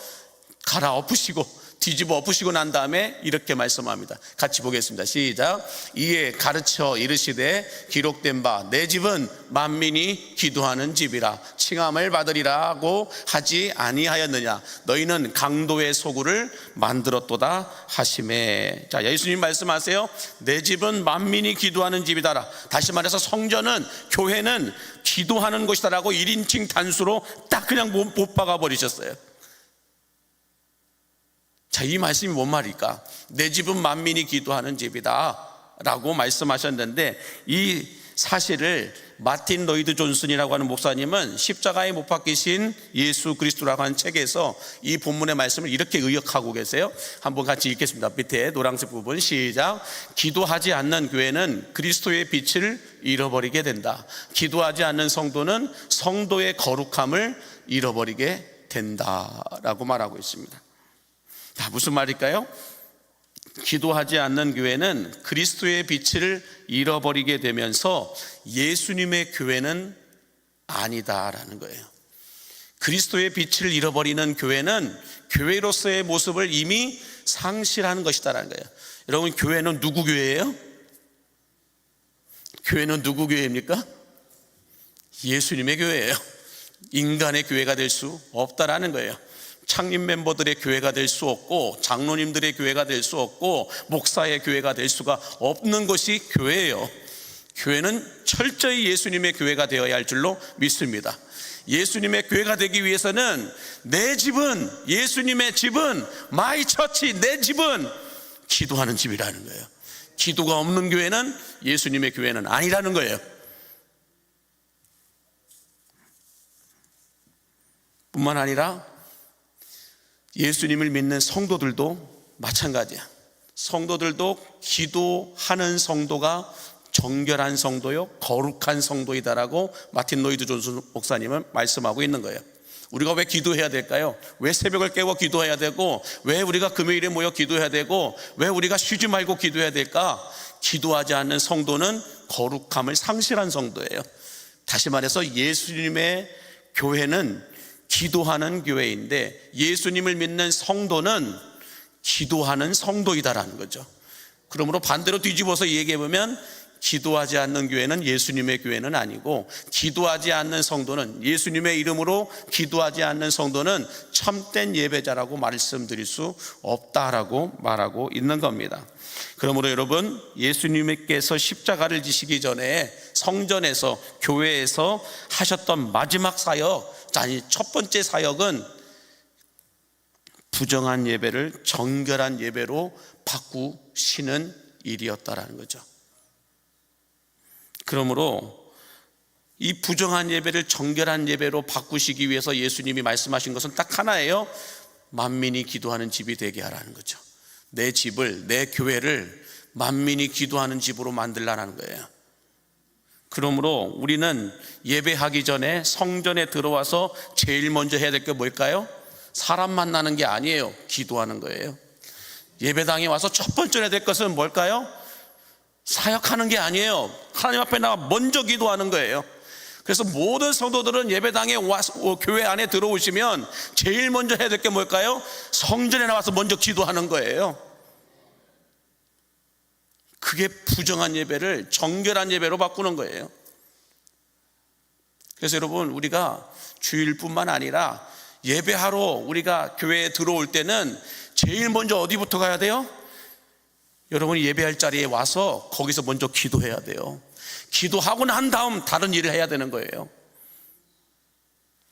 갈아엎으시고 뒤집어 엎으시고 난 다음에 이렇게 말씀합니다. 같이 보겠습니다. 시작. 이에 가르쳐 이르시되 기록된 바 내 집은 만민이 기도하는 집이라 칭함을 받으리라고 하지 아니하였느냐. 너희는 강도의 소굴을 만들었도다 하시매. 자, 예수님 말씀하세요. 내 집은 만민이 기도하는 집이다라. 다시 말해서 성전은, 교회는 기도하는 곳이다라고 1인칭 단수로 딱 그냥 못 박아 버리셨어요. 자, 이 말씀이 뭔 말일까? 내 집은 만민이 기도하는 집이다 라고 말씀하셨는데, 이 사실을 마틴 로이드 존슨이라고 하는 목사님은 십자가에 못 박히신 예수 그리스도라고 하는 책에서 이 본문의 말씀을 이렇게 의역하고 계세요. 한번 같이 읽겠습니다. 밑에 노란색 부분 시작. 기도하지 않는 교회는 그리스도의 빛을 잃어버리게 된다. 기도하지 않는 성도는 성도의 거룩함을 잃어버리게 된다라고 말하고 있습니다. 자, 무슨 말일까요? 기도하지 않는 교회는 그리스도의 빛을 잃어버리게 되면서 예수님의 교회는 아니다라는 거예요. 그리스도의 빛을 잃어버리는 교회는 교회로서의 모습을 이미 상실하는 것이다라는 거예요. 여러분, 교회는 누구 교회예요? 교회는 누구 교회입니까? 예수님의 교회예요. 인간의 교회가 될 수 없다라는 거예요. 창립 멤버들의 교회가 될 수 없고, 장로님들의 교회가 될 수 없고, 목사의 교회가 될 수가 없는 것이 교회예요. 교회는 철저히 예수님의 교회가 되어야 할 줄로 믿습니다. 예수님의 교회가 되기 위해서는 내 집은, 예수님의 집은, 마이 처치, 내 집은 기도하는 집이라는 거예요. 기도가 없는 교회는 예수님의 교회는 아니라는 거예요. 뿐만 아니라 예수님을 믿는 성도들도 마찬가지야. 성도들도 기도하는 성도가 정결한 성도요, 거룩한 성도이다라고 마틴 로이드 존슨 목사님은 말씀하고 있는 거예요. 우리가 왜 기도해야 될까요? 왜 새벽을 깨워 기도해야 되고, 왜 우리가 금요일에 모여 기도해야 되고, 왜 우리가 쉬지 말고 기도해야 될까? 기도하지 않는 성도는 거룩함을 상실한 성도예요. 다시 말해서 예수님의 교회는 기도하는 교회인데, 예수님을 믿는 성도는 기도하는 성도이다라는 거죠. 그러므로 반대로 뒤집어서 얘기해보면, 기도하지 않는 교회는 예수님의 교회는 아니고, 기도하지 않는 성도는, 예수님의 이름으로 기도하지 않는 성도는 참된 예배자라고 말씀드릴 수 없다라고 말하고 있는 겁니다. 그러므로 여러분, 예수님께서 십자가를 지시기 전에 성전에서, 교회에서 하셨던 마지막 사역, 아니 첫 번째 사역은 부정한 예배를 정결한 예배로 바꾸시는 일이었다라는 거죠. 그러므로 이 부정한 예배를 정결한 예배로 바꾸시기 위해서 예수님이 말씀하신 것은 딱 하나예요. 만민이 기도하는 집이 되게 하라는 거죠. 내 집을, 내 교회를 만민이 기도하는 집으로 만들라는 거예요. 그러므로 우리는 예배하기 전에 성전에 들어와서 제일 먼저 해야 될 게 뭘까요? 사람 만나는 게 아니에요. 기도하는 거예요. 예배당에 와서 첫 번째 해야 될 것은 뭘까요? 사역하는 게 아니에요. 하나님 앞에 나와 먼저 기도하는 거예요. 그래서 모든 성도들은 예배당에 와서, 교회 안에 들어오시면 제일 먼저 해야 될 게 뭘까요? 성전에 나와서 먼저 기도하는 거예요. 그게 부정한 예배를 정결한 예배로 바꾸는 거예요. 그래서 여러분, 우리가 주일뿐만 아니라 예배하러 우리가 교회에 들어올 때는 제일 먼저 어디부터 가야 돼요? 여러분이 예배할 자리에 와서 거기서 먼저 기도해야 돼요. 기도하고 난 다음 다른 일을 해야 되는 거예요.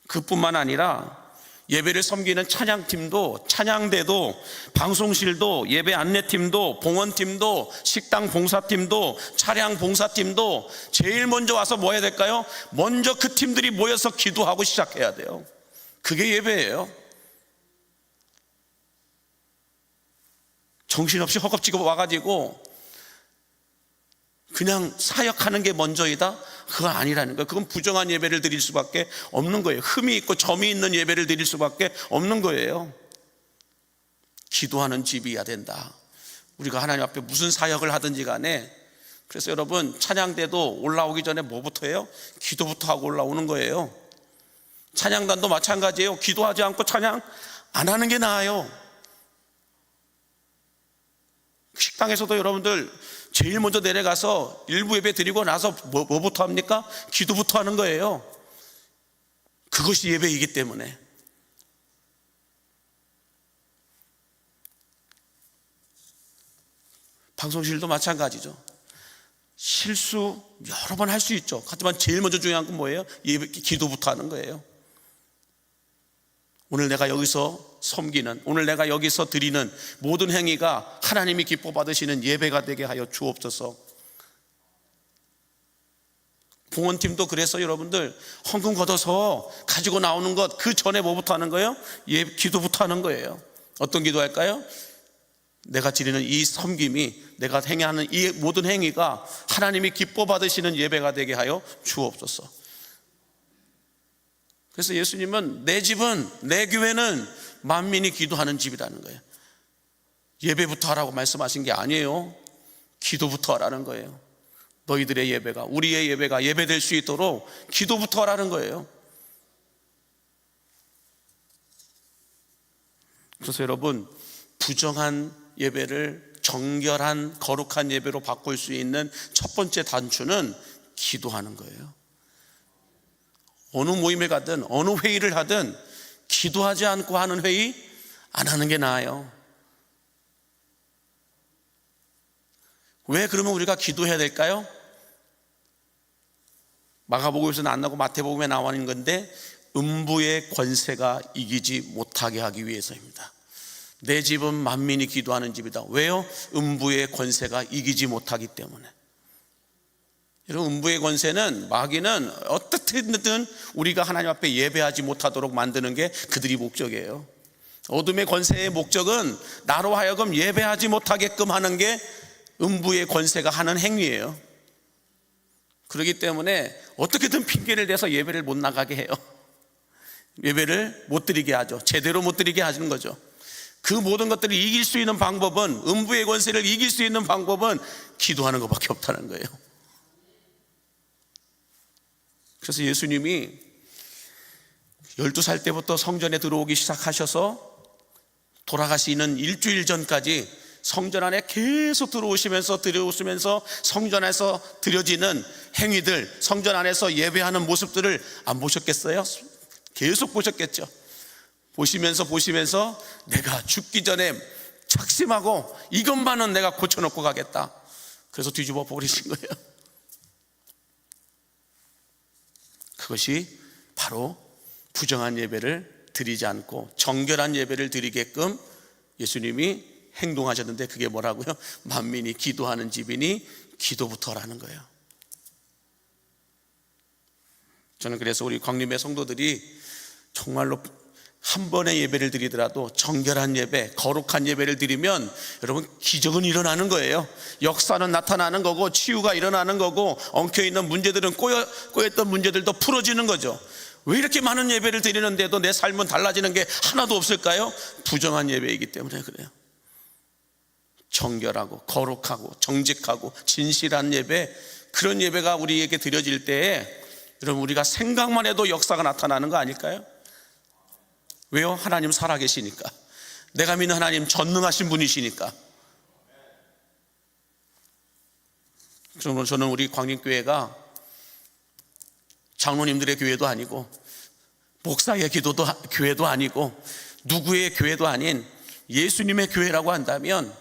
그뿐만 아니라 예배를 섬기는 찬양팀도, 찬양대도, 방송실도, 예배 안내팀도, 봉헌팀도, 식당 봉사팀도, 차량 봉사팀도 제일 먼저 와서 뭐 해야 될까요? 먼저 그 팀들이 모여서 기도하고 시작해야 돼요. 그게 예배예요. 정신없이 허겁지겁 와가지고 그냥 사역하는 게 먼저이다? 그거 아니라는 거예요. 그건 부정한 예배를 드릴 수밖에 없는 거예요. 흠이 있고 점이 있는 예배를 드릴 수밖에 없는 거예요. 기도하는 집이어야 된다. 우리가 하나님 앞에 무슨 사역을 하든지 간에, 그래서 여러분 찬양대도 올라오기 전에 뭐부터 해요? 기도부터 하고 올라오는 거예요. 찬양단도 마찬가지예요. 기도하지 않고 찬양 안 하는 게 나아요. 식당에서도 여러분들 제일 먼저 내려가서 일부 예배 드리고 나서 뭐부터 합니까? 기도부터 하는 거예요. 그것이 예배이기 때문에. 방송실도 마찬가지죠. 실수 여러 번 할 수 있죠. 하지만 제일 먼저 중요한 건 뭐예요? 예배, 기도부터 하는 거예요. 오늘 내가 여기서 섬기는, 오늘 내가 여기서 드리는 모든 행위가 하나님이 기뻐 받으시는 예배가 되게 하여 주옵소서. 봉헌팀도 그래서 여러분들 헌금 걷어서 가지고 나오는 것, 그 전에 뭐부터 하는 거예요? 기도부터 하는 거예요. 어떤 기도할까요? 내가 드리는 이 섬김이, 내가 행하는 이 모든 행위가 하나님이 기뻐 받으시는 예배가 되게 하여 주옵소서. 그래서 예수님은 내 집은, 내 교회는 만민이 기도하는 집이라는 거예요. 예배부터 하라고 말씀하신 게 아니에요. 기도부터 하라는 거예요. 너희들의 예배가, 우리의 예배가 예배될 수 있도록 기도부터 하라는 거예요. 그래서 여러분, 부정한 예배를 정결한 거룩한 예배로 바꿀 수 있는 첫 번째 단추는 기도하는 거예요. 어느 모임에 가든 어느 회의를 하든 기도하지 않고 하는 회의 안 하는 게 나아요. 왜 그러면 우리가 기도해야 될까요? 마가복음에서는 안 나오고 마태복음에 나와 있는 건데, 음부의 권세가 이기지 못하게 하기 위해서입니다. 내 집은 만민이 기도하는 집이다. 왜요? 음부의 권세가 이기지 못하기 때문에. 여러분, 음부의 권세는, 마귀는 어떻게든 우리가 하나님 앞에 예배하지 못하도록 만드는 게 그들이 목적이에요. 어둠의 권세의 목적은 나로 하여금 예배하지 못하게끔 하는 게 음부의 권세가 하는 행위예요. 그렇기 때문에 어떻게든 핑계를 대서 예배를 못 나가게 해요. 예배를 못 드리게 하죠. 제대로 못 드리게 하시는 거죠. 그 모든 것들을 이길 수 있는 방법은, 음부의 권세를 이길 수 있는 방법은 기도하는 것밖에 없다는 거예요. 그래서 예수님이 12살 때부터 성전에 들어오기 시작하셔서 돌아가시는 일주일 전까지 성전 안에 계속 들어오시면서 성전 안에서 드려지는 행위들, 성전 안에서 예배하는 모습들을 안 보셨겠어요? 계속 보셨겠죠. 보시면서 내가 죽기 전에 작심하고 이것만은 내가 고쳐놓고 가겠다. 그래서 뒤집어 버리신 거예요. 그것이 바로 부정한 예배를 드리지 않고 정결한 예배를 드리게끔 예수님이 행동하셨는데, 그게 뭐라고요? 만민이 기도하는 집이니 기도부터 하라는 거예요. 저는 그래서 우리 광림의 성도들이 정말로 한 번의 예배를 드리더라도 정결한 예배, 거룩한 예배를 드리면 여러분 기적은 일어나는 거예요. 역사는 나타나는 거고, 치유가 일어나는 거고, 엉켜있는 문제들은 꼬였던 문제들도 풀어지는 거죠. 왜 이렇게 많은 예배를 드리는데도 내 삶은 달라지는 게 하나도 없을까요? 부정한 예배이기 때문에 그래요. 정결하고 거룩하고 정직하고 진실한 예배, 그런 예배가 우리에게 드려질 때에 여러분 우리가 생각만 해도 역사가 나타나는 거 아닐까요? 왜요? 하나님 살아계시니까. 내가 믿는 하나님 전능하신 분이시니까. 그러므로 저는 우리 광림교회가 장로님들의 교회도 아니고, 목사의 교회도 아니고, 누구의 교회도 아닌 예수님의 교회라고 한다면,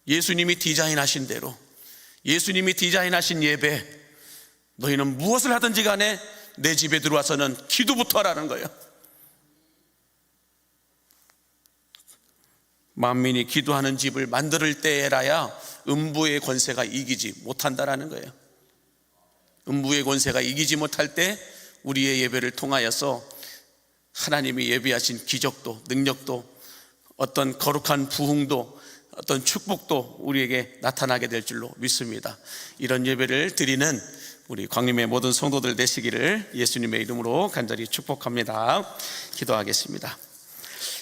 예수님이 디자인하신 대로, 예수님이 디자인하신 예배, 너희는 무엇을 하든지 간에 내 집에 들어와서는 기도부터 하라는 거예요. 만민이 기도하는 집을 만들 때라야 음부의 권세가 이기지 못한다라는 거예요. 음부의 권세가 이기지 못할 때 우리의 예배를 통하여서 하나님이 예비하신 기적도, 능력도, 어떤 거룩한 부흥도, 어떤 축복도 우리에게 나타나게 될 줄로 믿습니다. 이런 예배를 드리는 우리 광림의 모든 성도들 되시기를 예수님의 이름으로 간절히 축복합니다. 기도하겠습니다.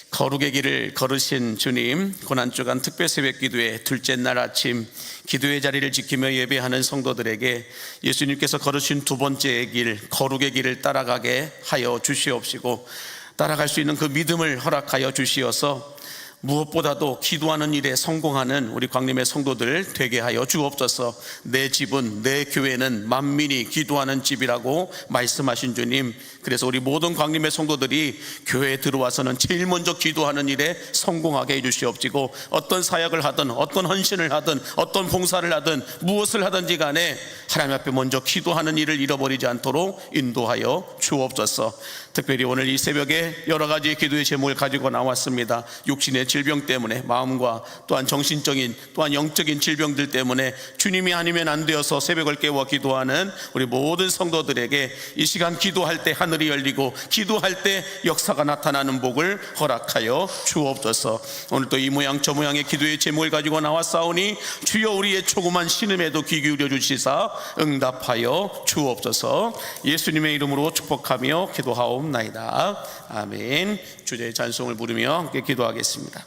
거룩의 길을 걸으신 주님, 고난주간 특별 새벽 기도의 둘째 날 아침 기도의 자리를 지키며 예배하는 성도들에게 예수님께서 걸으신 두 번째의 길, 거룩의 길을 따라가게 하여 주시옵시고, 따라갈 수 있는 그 믿음을 허락하여 주시어서 무엇보다도 기도하는 일에 성공하는 우리 광림의 성도들 되게 하여 주옵소서. 내 집은, 내 교회는 만민이 기도하는 집이라고 말씀하신 주님, 그래서 우리 모든 광림의 성도들이 교회에 들어와서는 제일 먼저 기도하는 일에 성공하게 해주시옵시고, 어떤 사역을 하든 어떤 헌신을 하든 어떤 봉사를 하든 무엇을 하든지 간에 하나님 앞에 먼저 기도하는 일을 잃어버리지 않도록 인도하여 주옵소서. 특별히 오늘 이 새벽에 여러 가지 기도의 제목을 가지고 나왔습니다. 육신의 질병 때문에, 마음과 또한 정신적인 또한 영적인 질병들 때문에 주님이 아니면 안 되어서 새벽을 깨워 기도하는 우리 모든 성도들에게 이 시간 기도할 때 하늘이 열리고 기도할 때 역사가 나타나는 복을 허락하여 주옵소서. 오늘도 이 모양 저 모양의 기도의 제목을 가지고 나왔사오니 주여 우리의 조그만 신음에도 귀 기울여 주시사 응답하여 주옵소서. 예수님의 이름으로 축복하며 기도하옵나이다. 아멘. 주제의 찬송을 부르며 함께 기도하겠습니다.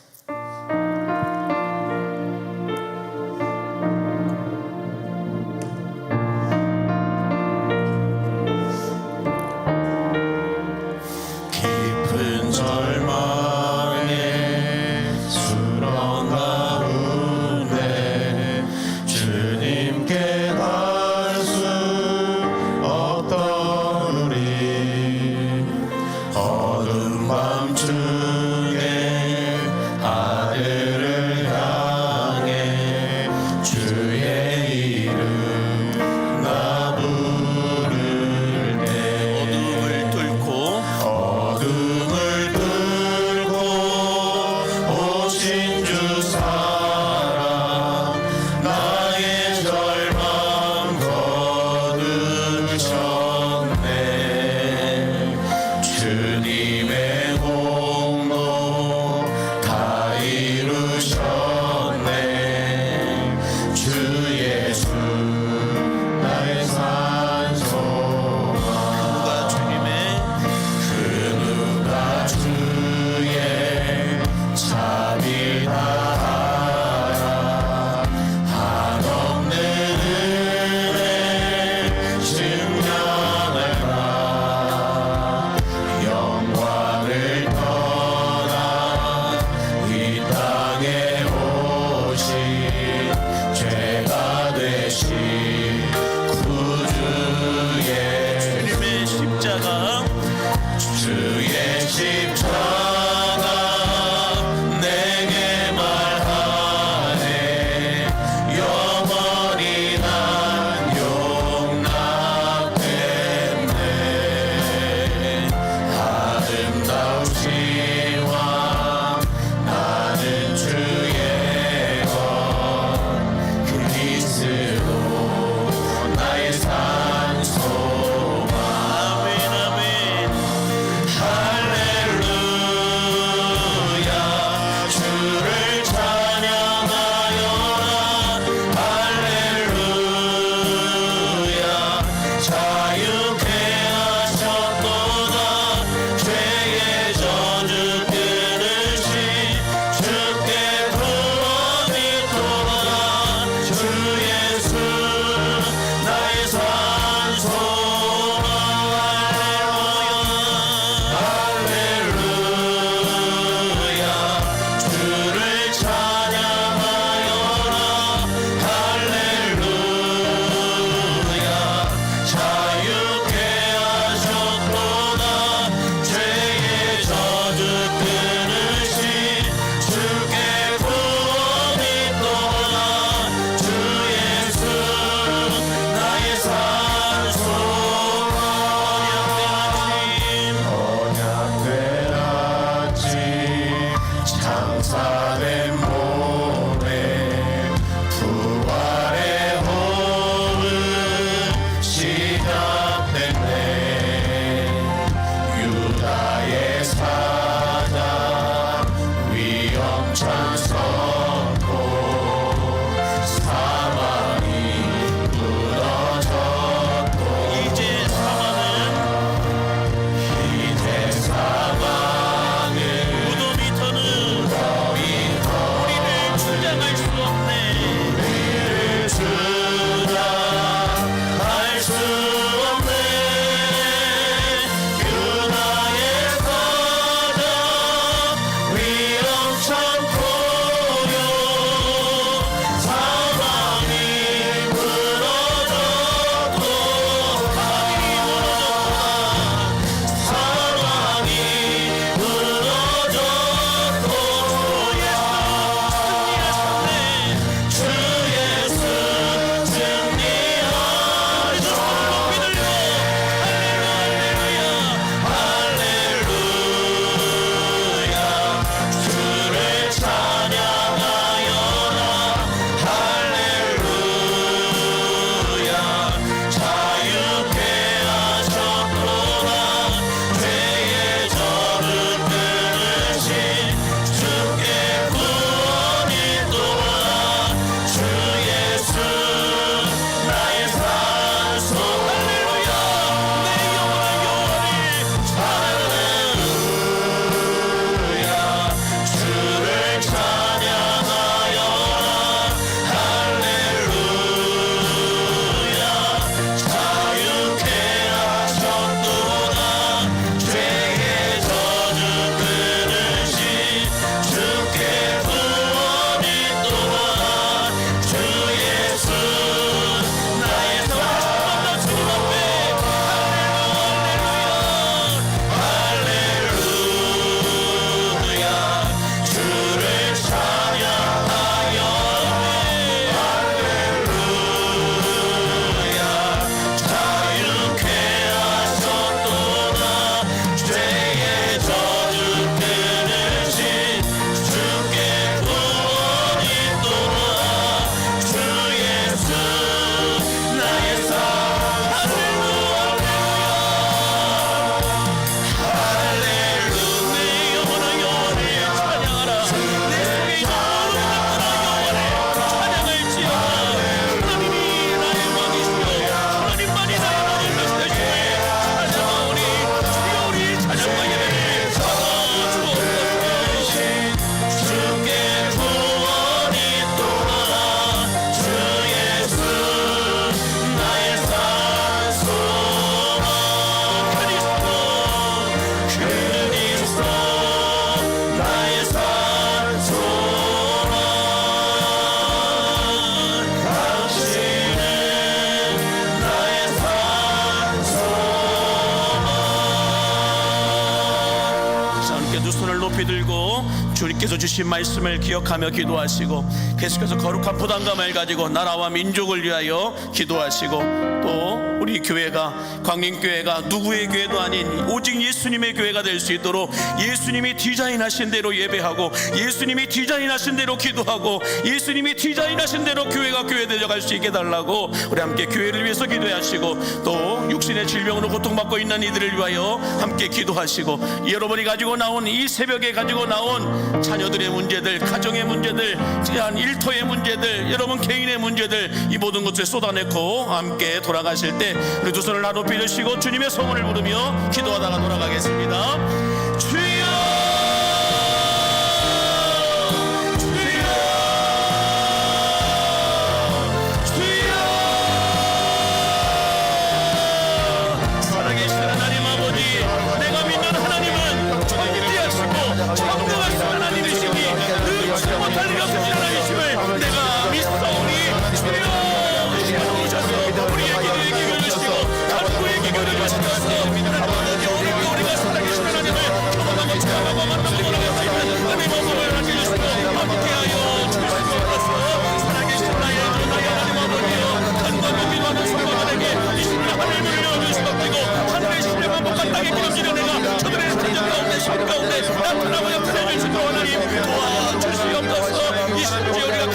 깊은 절망의 수렁 가운데 주님께 갈 수 없던 우리, 어두운 밤중에 하늘을 향해 주의 이름 나 부를 때, 어둠을 뚫고 어둠을 뚫고 오신 주 사랑, 나의 절망 거두셨네. 주님의 공로 다 이루셨네. 주 예수 나의 산소가, 누가 주님의 그 누가 주의 자비를 변화된 몸에 부활의 호흡 시작됐네. 유다의 사자 위험천 선포 사망이 무너졌고 이제 사망은 무덤이 터는 우리를 주장할 수 없네. 주장할 수 없네. 유다의 사자 위험천 포효 사망이 무너졌고 사망이 무너졌고 주 예수 승리하셨네. 할렐루야 주를 찬양하여라. 할렐루야 자유케 하셨도다. 죄의 저를 끊으신 주께 구원이 또다. 주 예수 나의 산소. 할렐루야 내 영혼의 할렐루야 주를 찬양하여라. 할렐루야 자유케 하셨도다. 죄의 저주 끊으신 주께 구원이 또다. 주 예수 나의 산소. 주님 앞에 할렐루야 주를 찬양하여. 할렐루야 자유케 하셨도다. 죄의 저주 끊으신 주께 구원이 또다. 주 예수 나의 산. 내 영혼의 영혼을 찬양하라. 내 속에 찬양할지어다. 하나님이 나의 왕이시여 하나님만이 나의 왕이 되시되 찬양하오니 주여 우리 찬양과 예배를 받아주옵소서. 주께 구원이 또다. 주 예수 나의 산소나. 그리스도 나의 산소나. 당신은 나의 산소나. 자, 함께 두 손을 높이 들고 주님께서 주신 말씀을 기억하며 기도하시고 계속해서 거룩한 부담감을 가지고 나라와 민족을 위하여 기도하시고 또 우리 교회가 광림교회가 누구의 교회도 아닌 오직 예수님의 교회가 될 수 있도록 예수님이 디자인하신 대로 예배하고 예수님이 디자인하신 대로 기도하고 예수님이 디자인하신 대로 교회가 교회되어 갈 수 있게 달라고 우리 함께 교회를 위해서 기도하시고 또 육신의 질병으로 고통받고 있는 이들을 위하여 함께 기도하시고 여러분이 가지고 나온 이 새벽에 가지고 나온 자녀들의 문제들, 가정의 문제들, 일터의 문제들, 여러분 개인의 문제들 이 모든 것을 쏟아내고 함께 돌아가실 때 우리 두 손을 높이 드시고 주님의 성원을 부르며 기도하다가 돌아가겠습니다. 주여 주여 주여. 살아계신 하나님 아버지, 내가 믿는 하나님은 존귀하시고 창조하신 하나님이시니 능치 못할 일 없으신 하나님이심을 내가 믿사오니 주여 시간 오셔서 우리의 기도에 기울여 주시고 하루의 기도를 주셔서 하나님 우리가 살아계신 하나님을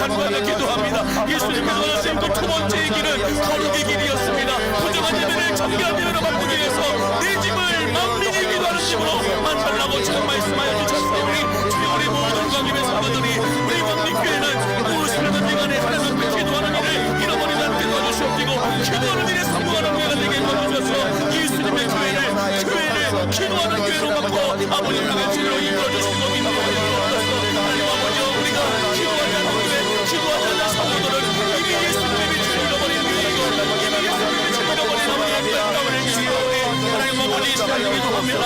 간구하며 기도합니다. 예수님께서 원하신 그 두 번째의 길은 거룩의 길이었습니다. 부정한 예배를 정결한 예배로 바꾸기 위해서 내 집을 만민이 기도하는 집으로 만들라고 지금 말씀하여 주셨사오니 주여 우리 모든 관계의 성도들이 우리 광림교회는 무엇이든 간에 하나님 앞에 기도하는 일을 잃어버리지 않게 도와주시옵시고 기도하는 일에 성공하는 교회가 되게 도와주셔서 예수님의 교회를 기도하는 교회로 바꿔 아버님 향한 주로 이끌어주시고 인도하여 주옵소서. 하나님 아버지 우리가 기도하지 않는 교회 기도하지 않는 성도들은 이미 예수님의 빛을 잃어버린 교회이고 이미 예수님의 빛을 잃어버린 아버지의 가운을 주시오니 하나님 아버지 이 시간 기도합니다.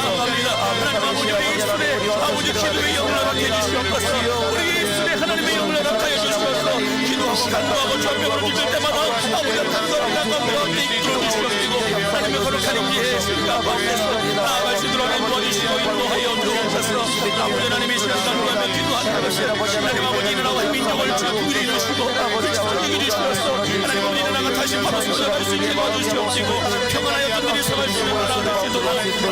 하나님 아버지 우리 예수의 아버지 기도의 영을 허락해 주시옵소서. 우리 예수의 하나님의 영을 허락하여 주시옵소서. 기도하고 간구하고 전명으로 믿을 때마다 아버지의 간구합니다. 가운데 이끌어 주시옵시고 하나님의 거룩한 임재의 순간 가운데서 나아갈 수 있도록 하나님 도와주시고 인도하여 주옵소서. 아버지 하나님의 시간 간구하며 기도하는 것이 하나님 아버지 일어나와 민족을 주여 구원해 주시고 그리스도를 이겨 주시옵소서. 하나님 아버지 일어나가 다시 바로 세워갈 수 있게 도와주시옵시고